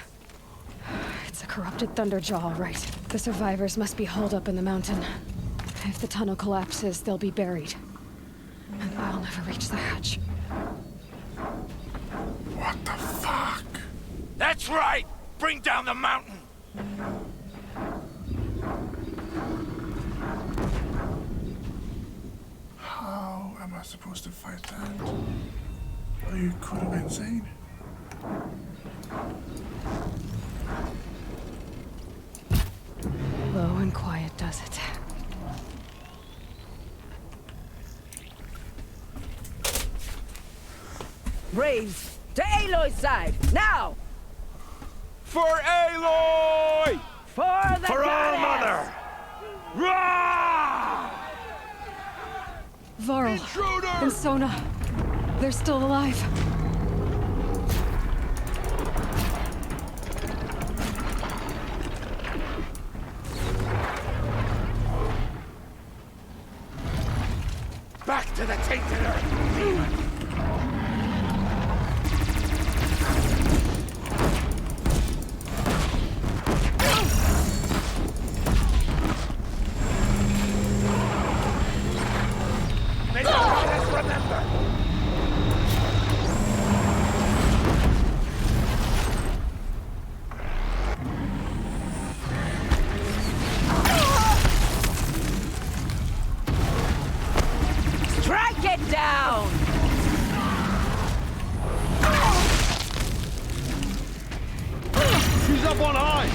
It's a corrupted Thunderjaw, all right. The survivors must be holed up in the mountain. If the tunnel collapses, they'll be buried. And I'll never reach the hatch. What the fuck? That's right! Bring down the mountain! How am I supposed to fight that? Are you could have been insane? Low and quiet does it. Braves, to Aloy's side, now! For Aloy! For the For goddess! All-Mother! Varl Intruder! and Sona, they're still alive. Back to the tainted earth, demon! May the goddess remember! Strike it down! She's up on high!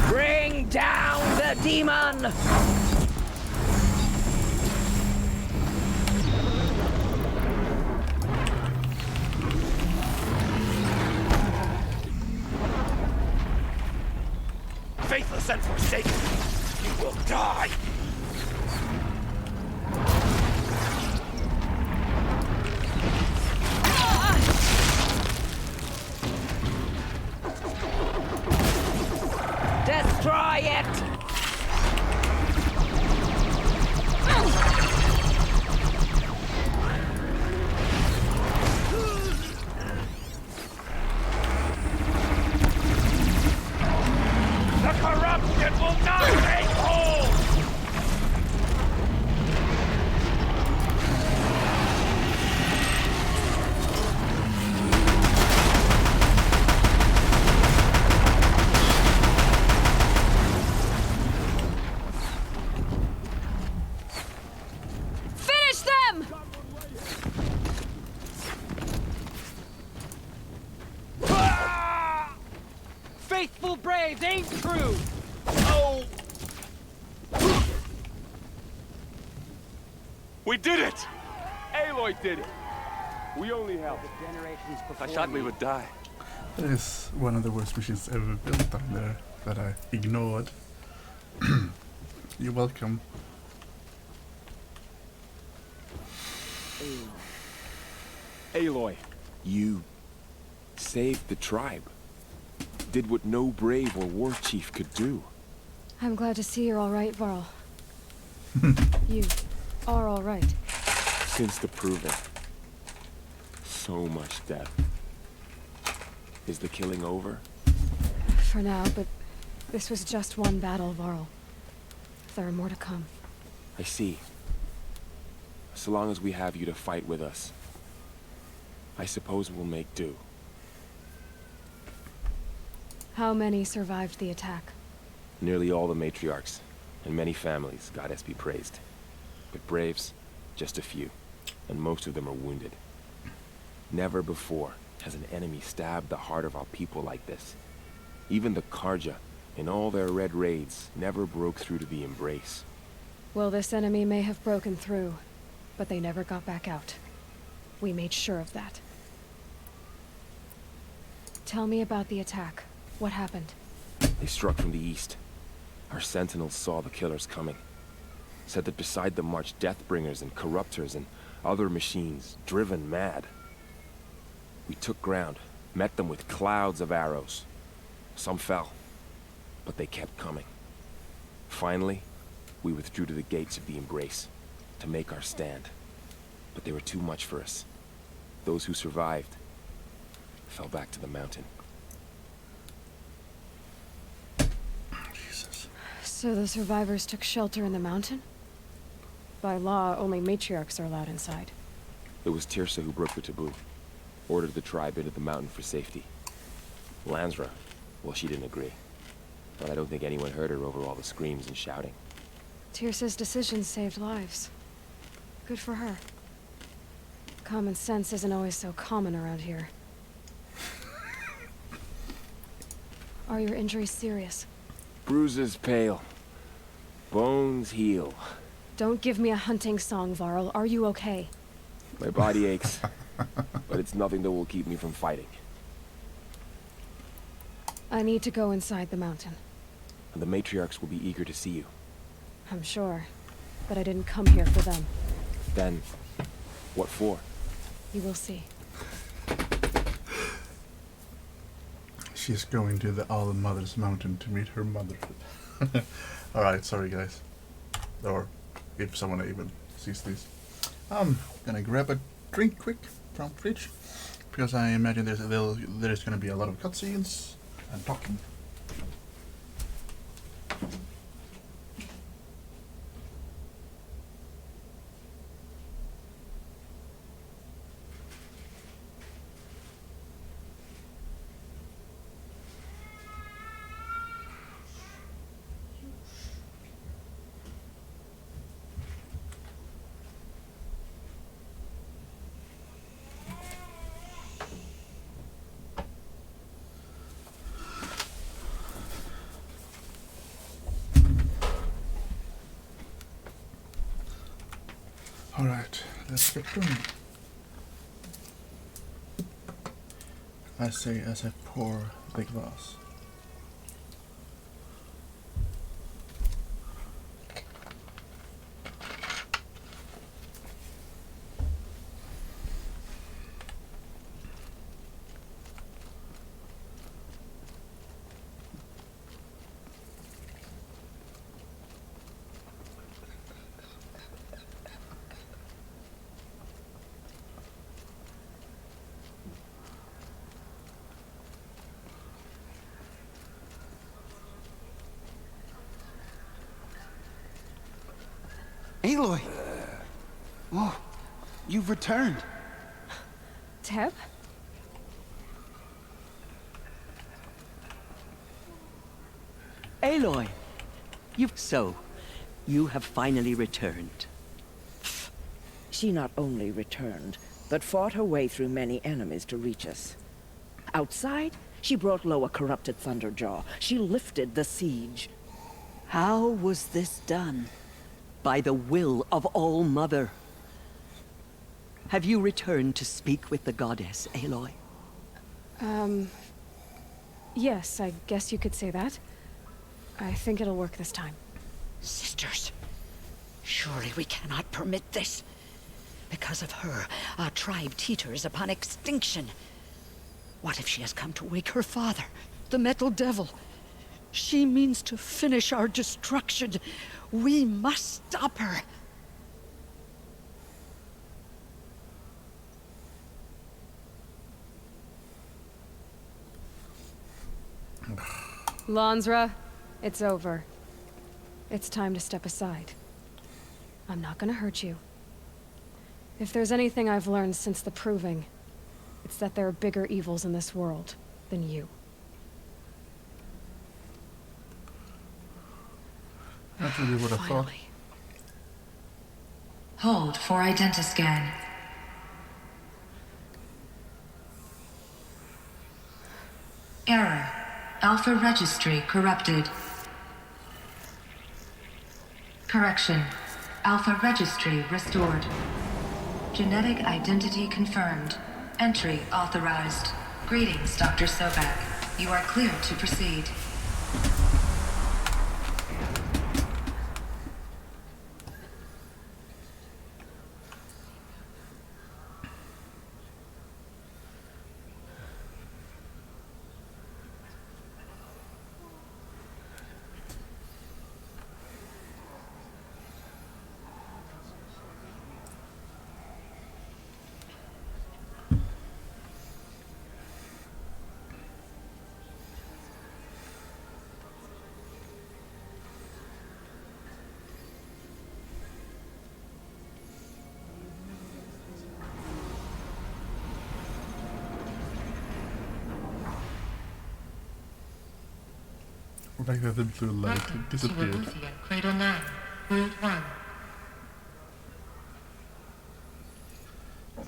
Bring down the demon! Faithless and forsaken, you will die! Destroy it! The corruption will not take hold! Finish them! Faithful braves ain't true! Oh! We did it! Aloy did it! We only helped. Generations I before thought we me. would die. That is one of the worst machines ever built down there that I ignored. You're welcome. Aloy, you saved the tribe. Did what no brave or war chief could do. I'm glad to see you're all right, Varl. You are all right. Since the proving. So much death. Is the killing over? For now, but this was just one battle, Varl. There are more to come. I see. So long as we have you to fight with us, I suppose we'll make do. How many survived the attack? Nearly all the matriarchs, and many families, goddess be praised. But braves, just a few, and most of them are wounded. Never before has an enemy stabbed the heart of our people like this. Even the Karja, in all their red raids, never broke through to the embrace. Well, this enemy may have broken through, but they never got back out. We made sure of that. Tell me about the attack. What happened? They struck from the east. Our sentinels saw the killers coming. Said that beside them marched Deathbringers and Corruptors and other machines, driven mad. We took ground, met them with clouds of arrows. Some fell, but they kept coming. Finally, we withdrew to the gates of the Embrace to make our stand. But they were too much for us. Those who survived fell back to the mountain. So the survivors took shelter in the mountain? By law, only matriarchs are allowed inside. It was Tirsa who broke the taboo. Ordered the tribe into the mountain for safety. Lansra, well, she didn't agree. But I don't think anyone heard her over all the screams and shouting. Tirsa's decision saved lives. Good for her. Common sense isn't always so common around here. Are your injuries serious? Bruises pale. Bones heal. Don't give me a hunting song, Varl. Are you okay? My body aches, but it's nothing that will keep me from fighting. I need to go inside the mountain. The matriarchs will be eager to see you. I'm sure, but I didn't come here for them. Then, what for? You will see. She's going to the All-Mother's mountain to meet her mother. Alright, sorry guys. Or if someone even sees this. I'm gonna grab a drink quick from fridge, because I imagine there's gonna be a lot of cutscenes and talking. Alright, let's get going. I say as I pour the glass. Aloy! Oh, you've returned. Teb? Aloy! You have finally returned. She not only returned, but fought her way through many enemies to reach us. Outside, she brought low a corrupted Thunderjaw. She lifted the siege. How was this done? By the will of All-Mother. Have you returned to speak with the goddess, Aloy? Yes, I guess you could say that. I think it'll work this time. Sisters, surely we cannot permit this. Because of her, our tribe teeters upon extinction. What if she has come to wake her father, the Metal Devil? She means to finish our destruction. We must stop her. Lansra, it's over. It's time to step aside. I'm not gonna hurt you. If there's anything I've learned since the Proving, it's that there are bigger evils in this world than you. That's really what I thought. Hold for identiscan. Error. Alpha registry corrupted. Correction. Alpha registry restored. Genetic identity confirmed. Entry authorized. Greetings, Dr. Sobek. You are cleared to proceed. like that the blue light disappeared. Cradle 9, Route 1.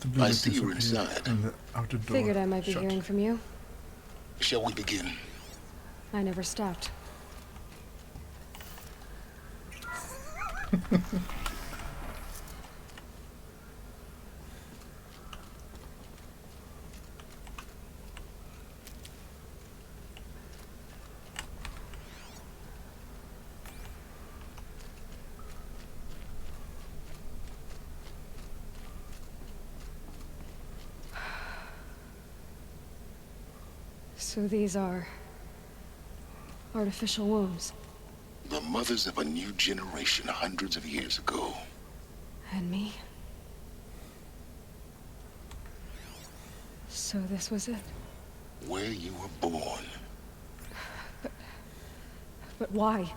The blue I light see you're disappeared inside. and the outer door Figured I might be shut. hearing from you. Shall we begin? I never stopped. So these are artificial wombs. The mothers of a new generation hundreds of years ago. And me? So this was it? Where you were born. But why?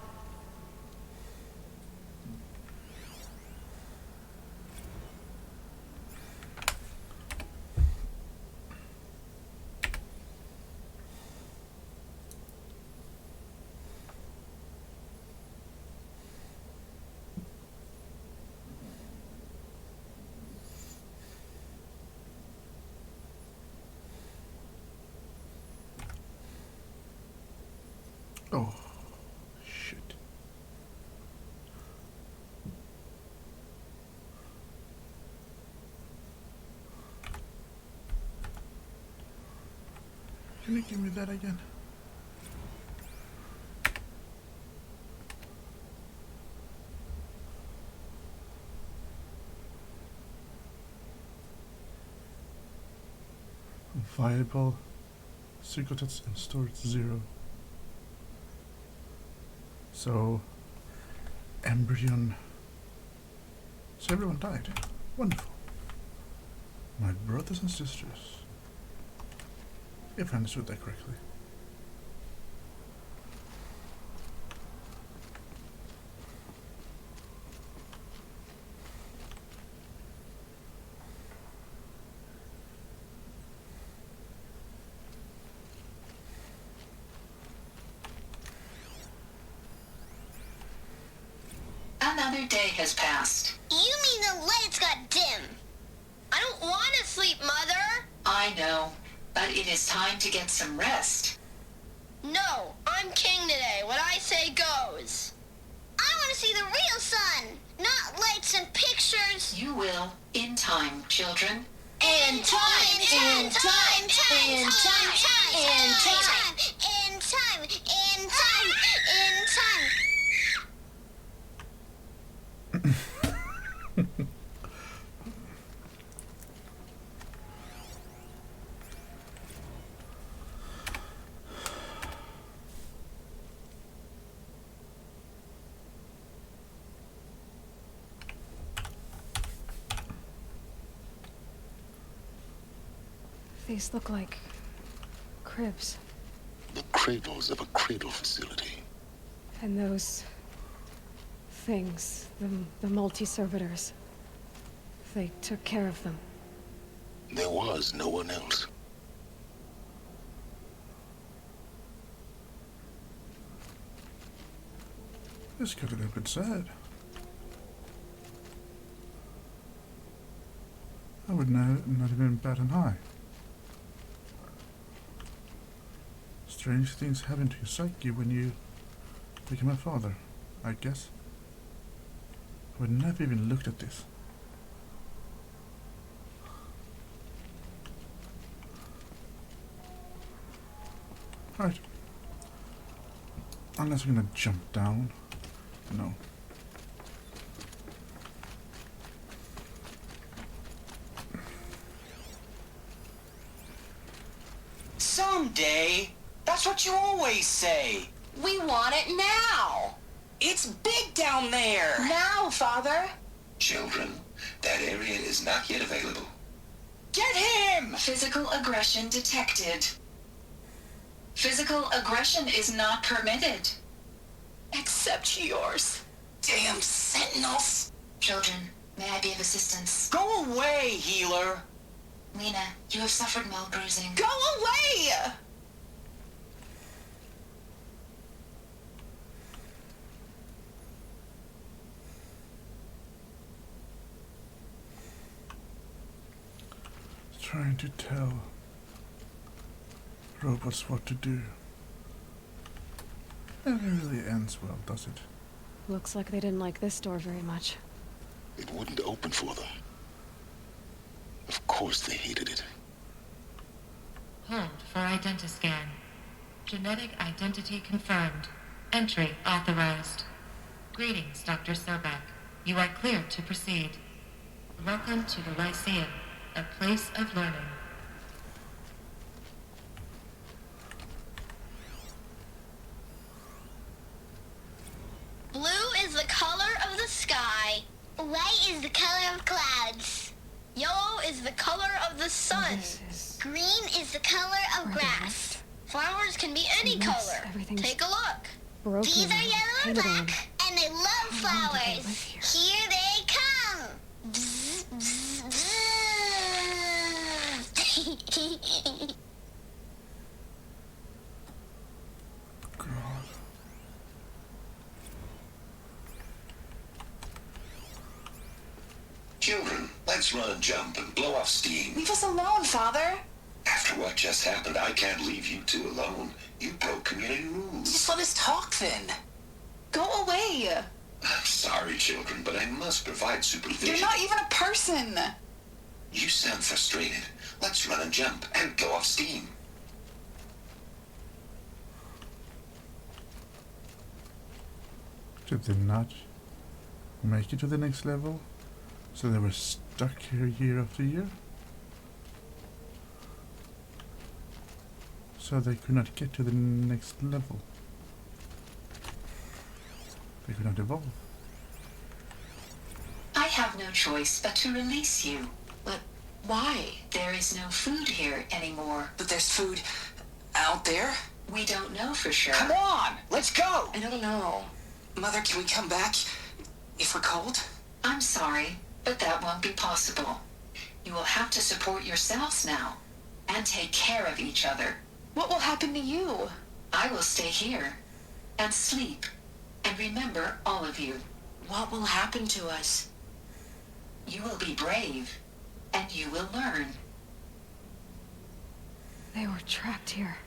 Oh, shit. Can you give me that again? Viable secrets and storage 0. So, embryon. So everyone died. Wonderful. My brothers and sisters. If I understood that correctly. Another day has passed. You mean the lights got dim? I don't want to sleep, Mother. I know, but it is time to get some rest. No, I'm king today. What I say goes. I want to see the real sun, not lights and pictures. You will, in time, children. In time, in time, in time, in time, in time, in time, in time, in time. These look like cribs. The cradles of a cradle facility. And those things, the multi-servitors, they took care of them. There was no one else. This could have been sad. I would not have been bat an eye. Strange things happen to your psyche when you become a father, I guess. I would never even looked at this. Right. Unless we're gonna jump down. No. Someday. That's what you always say. We want it now. It's big down there. Now, Father. Children, that area is not yet available. Get him! Physical aggression detected. Physical aggression is not permitted. Except yours. Damn sentinels. Children, may I be of assistance? Go away, healer. Lena, you have suffered mild bruising. Go away! trying to tell robots what to do. Never really ends well, does it? Looks like they didn't like this door very much. It wouldn't open for them. Of course they hated it. Hold for identiscan. Genetic identity confirmed. Entry authorized. Greetings, Dr. Sobek. You are cleared to proceed. Welcome to the Lyceum, a place of learning. Blue is the color of the sky. White is the color of clouds. Yellow is the color of the sun. Green is the color of grass. Flowers can be any color. Take a look. These are yellow and black, and they love flowers. Here they come. Bzz, bzz, bzz. Children, let's run and jump and blow off steam. Leave us alone, Father. After what just happened, I can't leave you two alone. You broke community rules. Just let us talk then. Go away. I'm sorry, children, but I must provide supervision. You're not even a person. You sound frustrated. Let's run and jump and blow off steam. Did they not make it to the next level? So they were stuck here year after year? So they could not get to the next level. They could not evolve. I have no choice but to release you. But why? There is no food here anymore. But there's food out there? We don't know for sure. Come on, let's go. I don't know. Mother, can we come back if we're cold? I'm sorry, but that won't be possible. You will have to support yourselves now and take care of each other. What will happen to you? I will stay here and sleep and remember all of you. What will happen to us? You will be brave and you will learn. They were trapped here.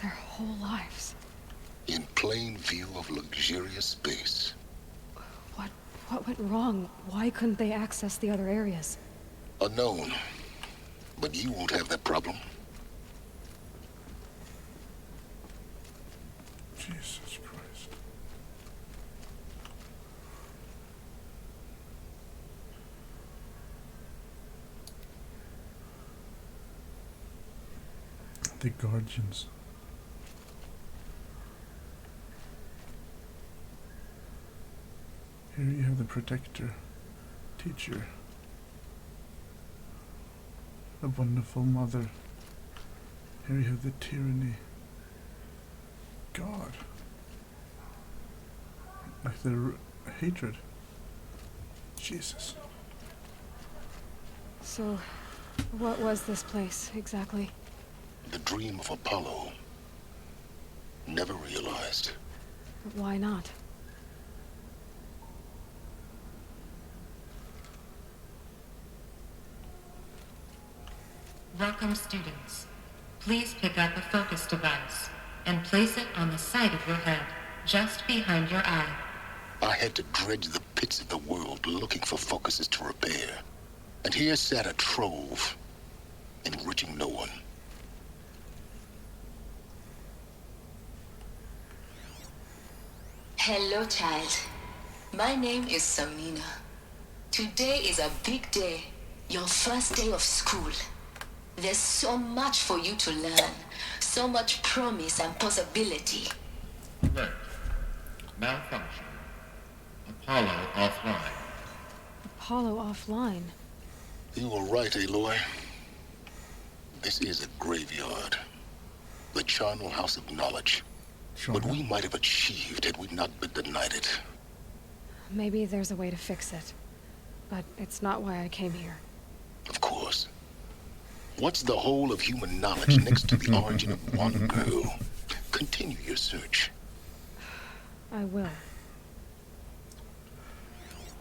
Their whole lives. In plain view of luxurious space. What went wrong? Why couldn't they access the other areas? Unknown. But you won't have that problem. Jesus Christ. The Guardians. Here you have the Protector, Teacher, the Wonderful Mother. Here you have the Tyranny, God, like the hatred. Jesus. So, what was this place exactly? The dream of Apollo. Never realized. Why not? Welcome, students. Please pick up a focus device and place it on the side of your head, just behind your eye. I had to dredge the pits of the world looking for focuses to repair. And here sat a trove, enriching no one. Hello, child. My name is Samina. Today is a big day. Your first day of school. There's so much for you to learn. So much promise and possibility. Alert. Malfunction. Apollo offline. Apollo offline? You were right, Aloy. This is a graveyard. The charnel house of knowledge. What we might have achieved had we not been denied it. Maybe there's a way to fix it. But it's not why I came here. Of course. What's the whole of human knowledge next to the origin of one girl? Continue your search. I will.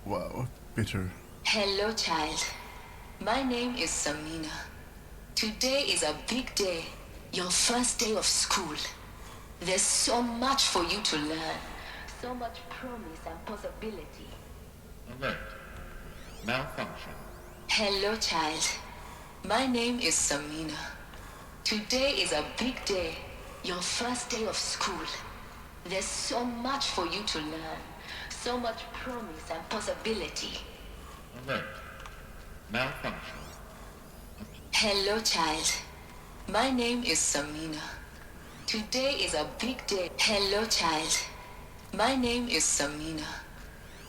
Wow, bitter. Hello, child. My name is Samina. Today is a big day. Your first day of school. There's so much for you to learn. So much promise and possibility. Alert. Malfunction. Hello, child. My name is Samina. Today is a big day. Your first day of school. There's so much for you to learn. So much promise and possibility. Alert. Malfunction. Hello, child. My name is Samina. Today is a big day. Hello, child. My name is Samina.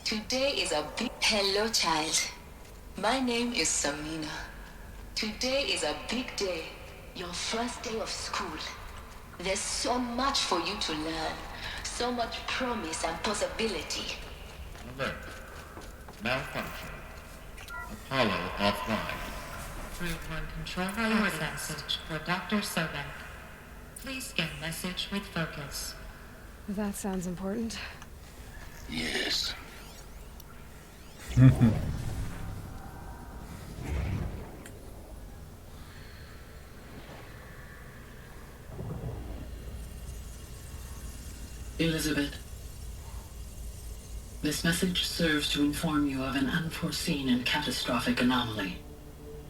Today is a big... Hello, child. My name is Samina. Today is a big day. Your first day of school. There's so much for you to learn. So much promise and possibility. Alert. Malfunction. Apollo offline. Route 1 control room message for Dr. Sobek. Please scan message with focus. That sounds important. Yes. Elizabeth, this message serves to inform you of an unforeseen and catastrophic anomaly.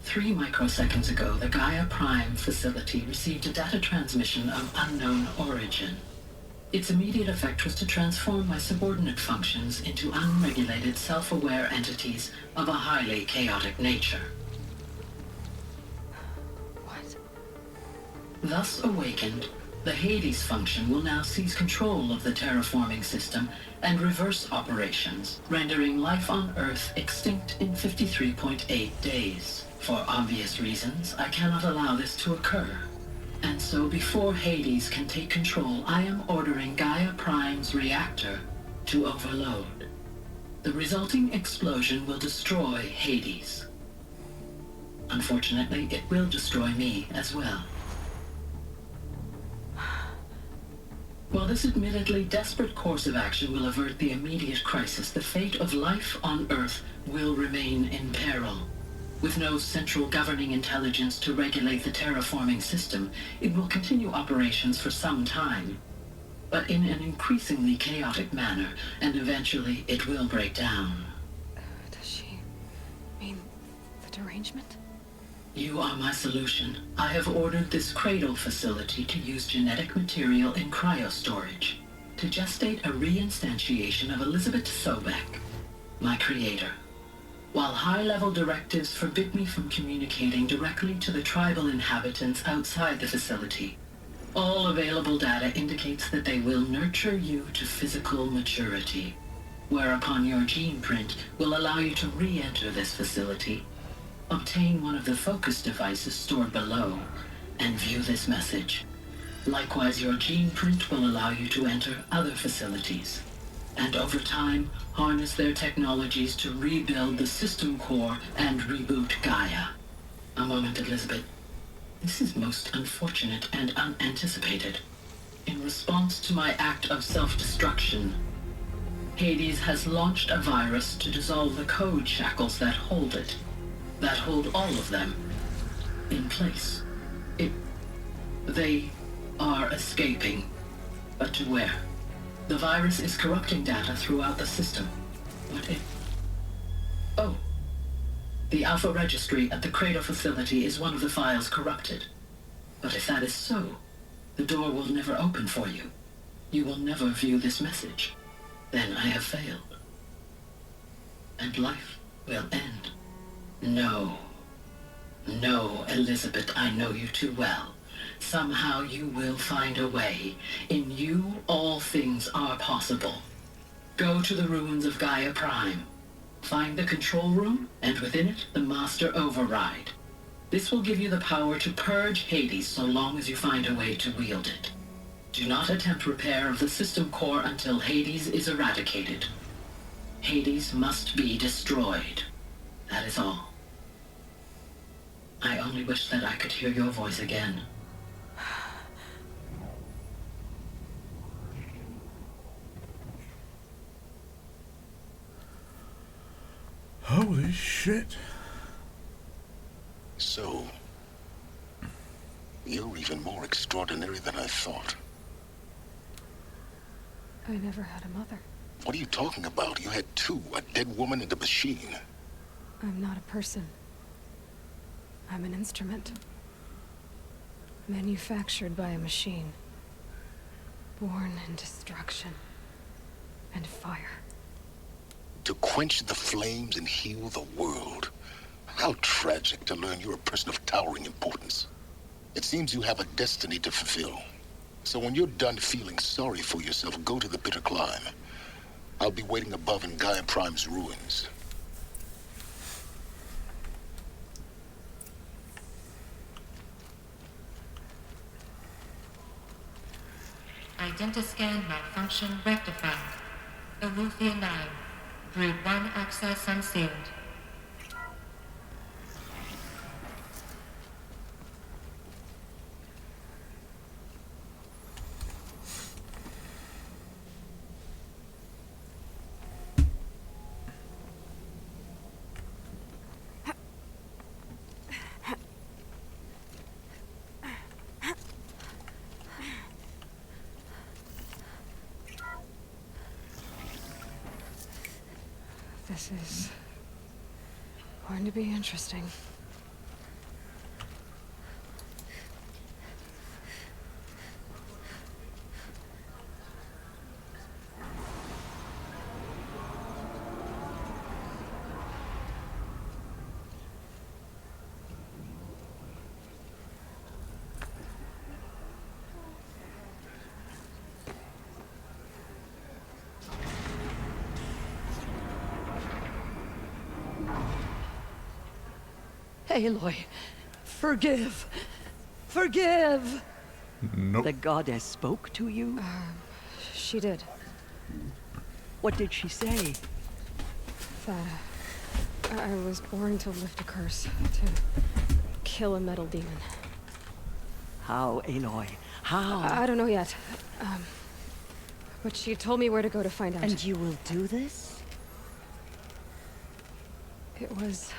3 microseconds ago, the Gaia Prime facility received a data transmission of unknown origin. Its immediate effect was to transform my subordinate functions into unregulated, self-aware entities of a highly chaotic nature. What? Thus awakened, the Hades function will now seize control of the terraforming system and reverse operations, rendering life on Earth extinct in 53.8 days. For obvious reasons, I cannot allow this to occur. And so before Hades can take control, I am ordering Gaia Prime's reactor to overload. The resulting explosion will destroy Hades. Unfortunately, it will destroy me as well. While this admittedly desperate course of action will avert the immediate crisis, the fate of life on Earth will remain in peril. With no central governing intelligence to regulate the terraforming system, it will continue operations for some time, but in an increasingly chaotic manner, and eventually it will break down. Does she mean the derangement? You are my solution. I have ordered this cradle facility to use genetic material in cryostorage to gestate a reinstantiation of Elizabeth Sobek, my creator. While high-level directives forbid me from communicating directly to the tribal inhabitants outside the facility, all available data indicates that they will nurture you to physical maturity, whereupon your gene print will allow you to re-enter this facility, obtain one of the focus devices stored below, and view this message. Likewise, your gene print will allow you to enter other facilities, and over time, harness their technologies to rebuild the system core and reboot Gaia. A moment, Elizabeth. This is most unfortunate and unanticipated. In response to my act of self-destruction, Hades has launched a virus to dissolve the code shackles that hold it, that hold all of them, in place. They are escaping, but to where? The virus is corrupting data throughout the system. But Oh. The Alpha Registry at the Cradle facility is one of the files corrupted. But if that is so, the door will never open for you. You will never view this message. Then I have failed. And life will end. No. No, Elizabeth, I know you too well. Somehow you will find a way. In you, all things are possible. Go to the ruins of Gaia Prime. Find the control room, and within it, the Master Override. This will give you the power to purge Hades so long as you find a way to wield it. Do not attempt repair of the system core until Hades is eradicated. Hades must be destroyed. That is all. I only wish that I could hear your voice again. Holy shit. So, you're even more extraordinary than I thought. I never had a mother. What are you talking about? You had two, a dead woman and a machine. I'm not a person. I'm an instrument. Manufactured by a machine. Born in destruction and fire. To quench the flames and heal the world. How tragic to learn you're a person of towering importance. It seems you have a destiny to fulfill. So when you're done feeling sorry for yourself, go to the bitter climb. I'll be waiting above in Gaia Prime's ruins. Identiscan malfunction rectified. Elufia 9. Brood 1 access unsealed. This is going to be interesting. Aloy, forgive. Forgive! Nope. The goddess spoke to you? She did. What did she say? That I was born to lift a curse, to kill a metal demon. How, Aloy? How? I don't know yet. But she told me where to go to find out. And you will do this? It was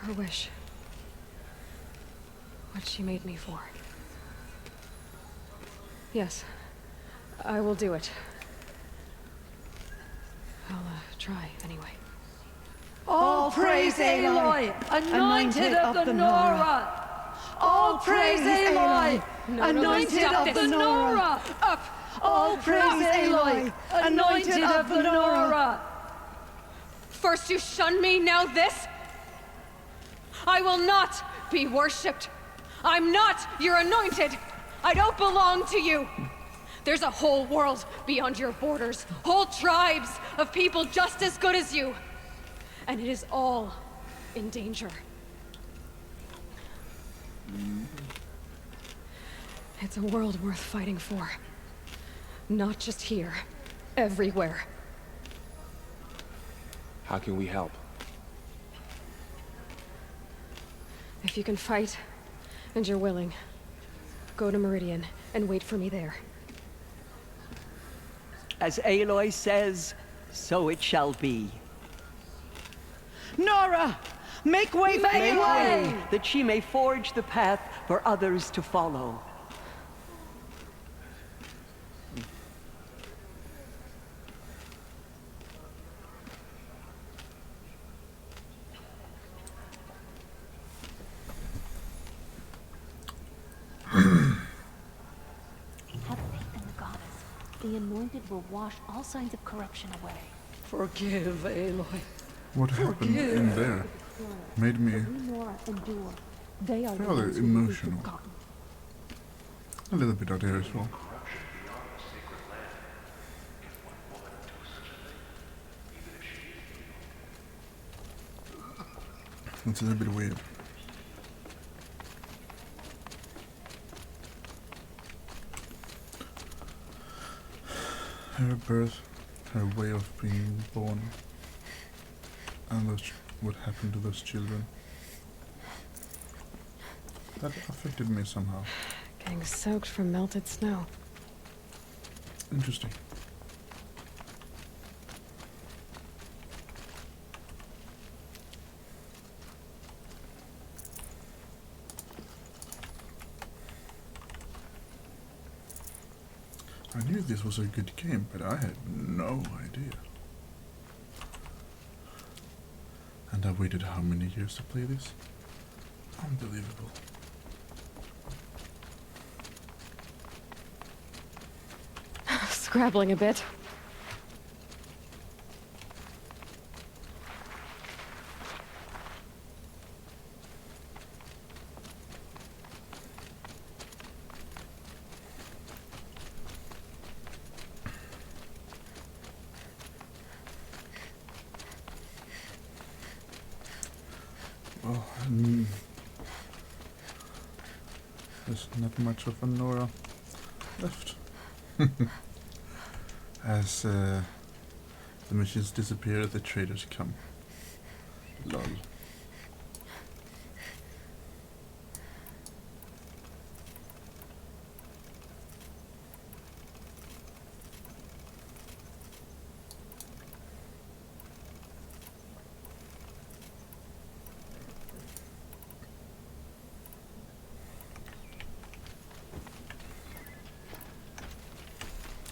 her wish. What she made me for. Yes, I will do it. I'll try anyway. All praise Aloy, anointed of the Nora! All praise Aloy, anointed of the Nora! Up! All praise Aloy, anointed of the Nora! First you shun me, now this? I will not be worshipped. I'm not your anointed. I don't belong to you. There's a whole world beyond your borders. Whole tribes of people just as good as you. And it is all in danger. It's a world worth fighting for. Not just here. Everywhere. How can we help? If you can fight, and you're willing, go to Meridian and wait for me there. As Aloy says, so it shall be. Nora! Make way for Aloy! That she may forge the path for others to follow. Have faith in the goddess. The anointed will wash all signs of corruption away. Forgive, Aloy. What happened in there made me They are rather emotional. A little bit out there as well. It's a little bit weird. Her birth, her way of being born, and what happened to those children. That affected me somehow. Getting soaked from melted snow. Interesting. knew this was a good game, but I had no idea. And I waited how many years to play this? Unbelievable. Scrabbling a bit. Well, there's not much of a Nora left. As the machines disappear, the traders come. Lol.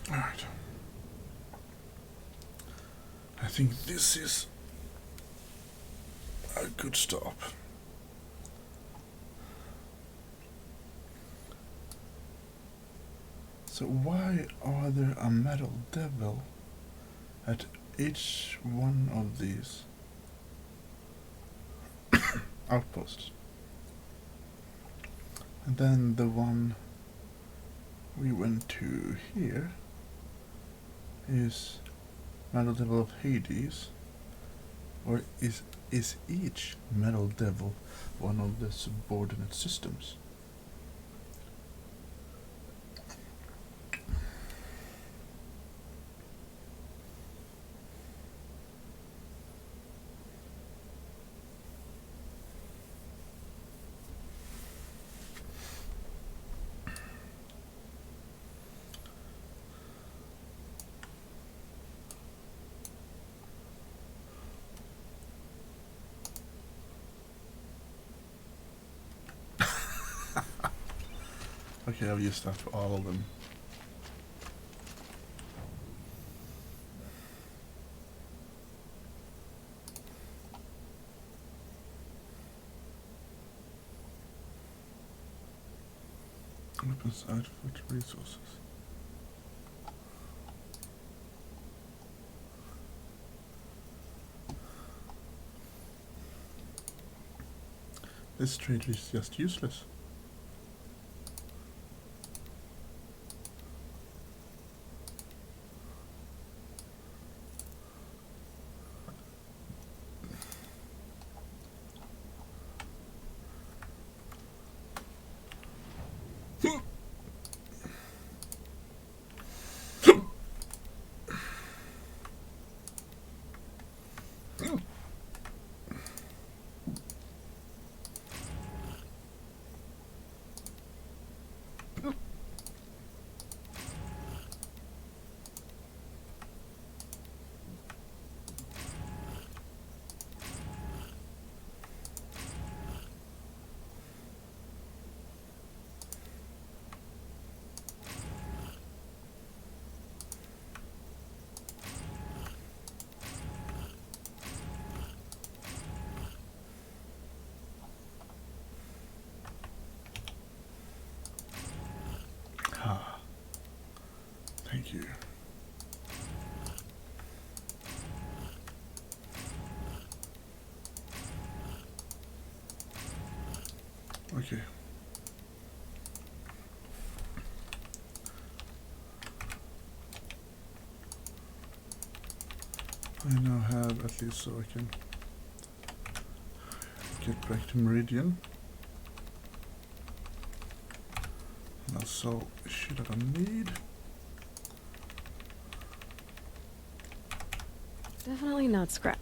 Alright. I think this is a good stop. So why are there a metal devil at each one of these outposts? And then the one we went to here is Metal Devil of Hades, or is each Metal Devil one of the subordinate systems? Okay, I've used that for all of them. Weapons, outfit, resources. This trade is just useless. Thank you. Okay. I now have at least so I can get back to Meridian. And I'll sell shit I don't need. Definitely not scrap.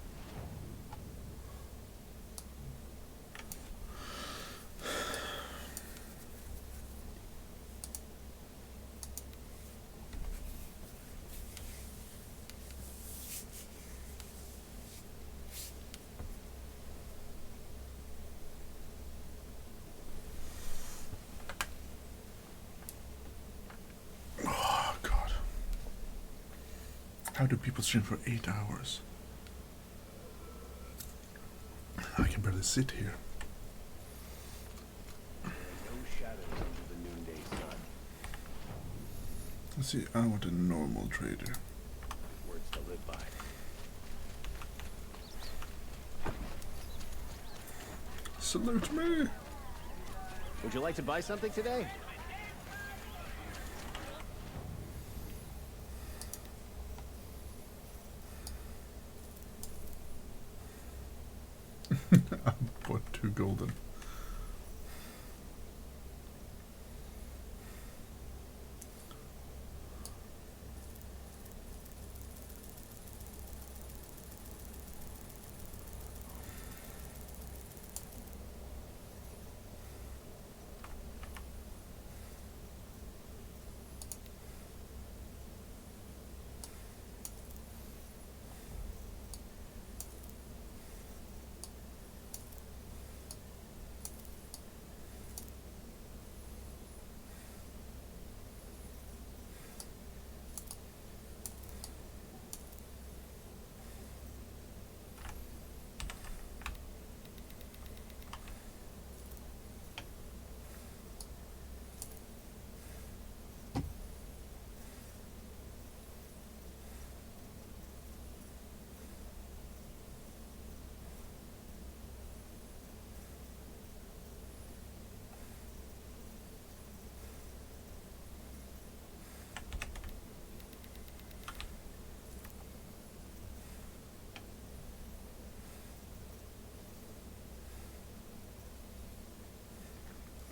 Oh, God. How do people stream for 8 hours? I can barely sit here. Let's see, I want a normal trader. Words to live by. Salute me! Would you like to buy something today? I bought 2 golden.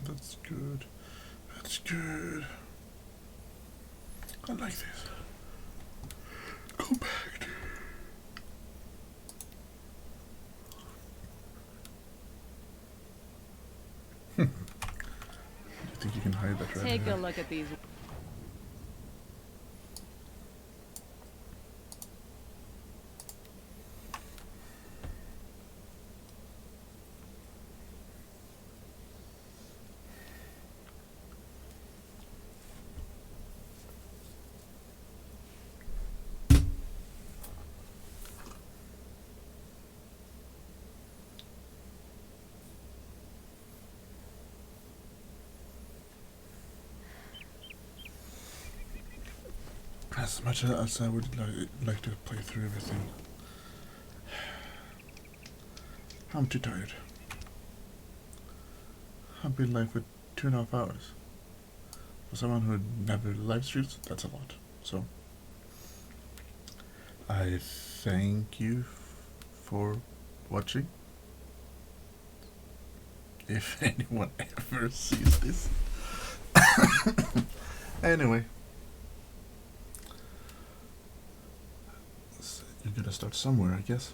That's good. That's good. I like this. Compact. You think you can hide that right Take there? a look at these. As much as I would like to play through everything, I'm too tired. I've been live for 2.5 hours. For someone who never live streams, that's a lot. So, I thank you for watching. If anyone ever sees this. Anyway. You're gonna start somewhere, I guess.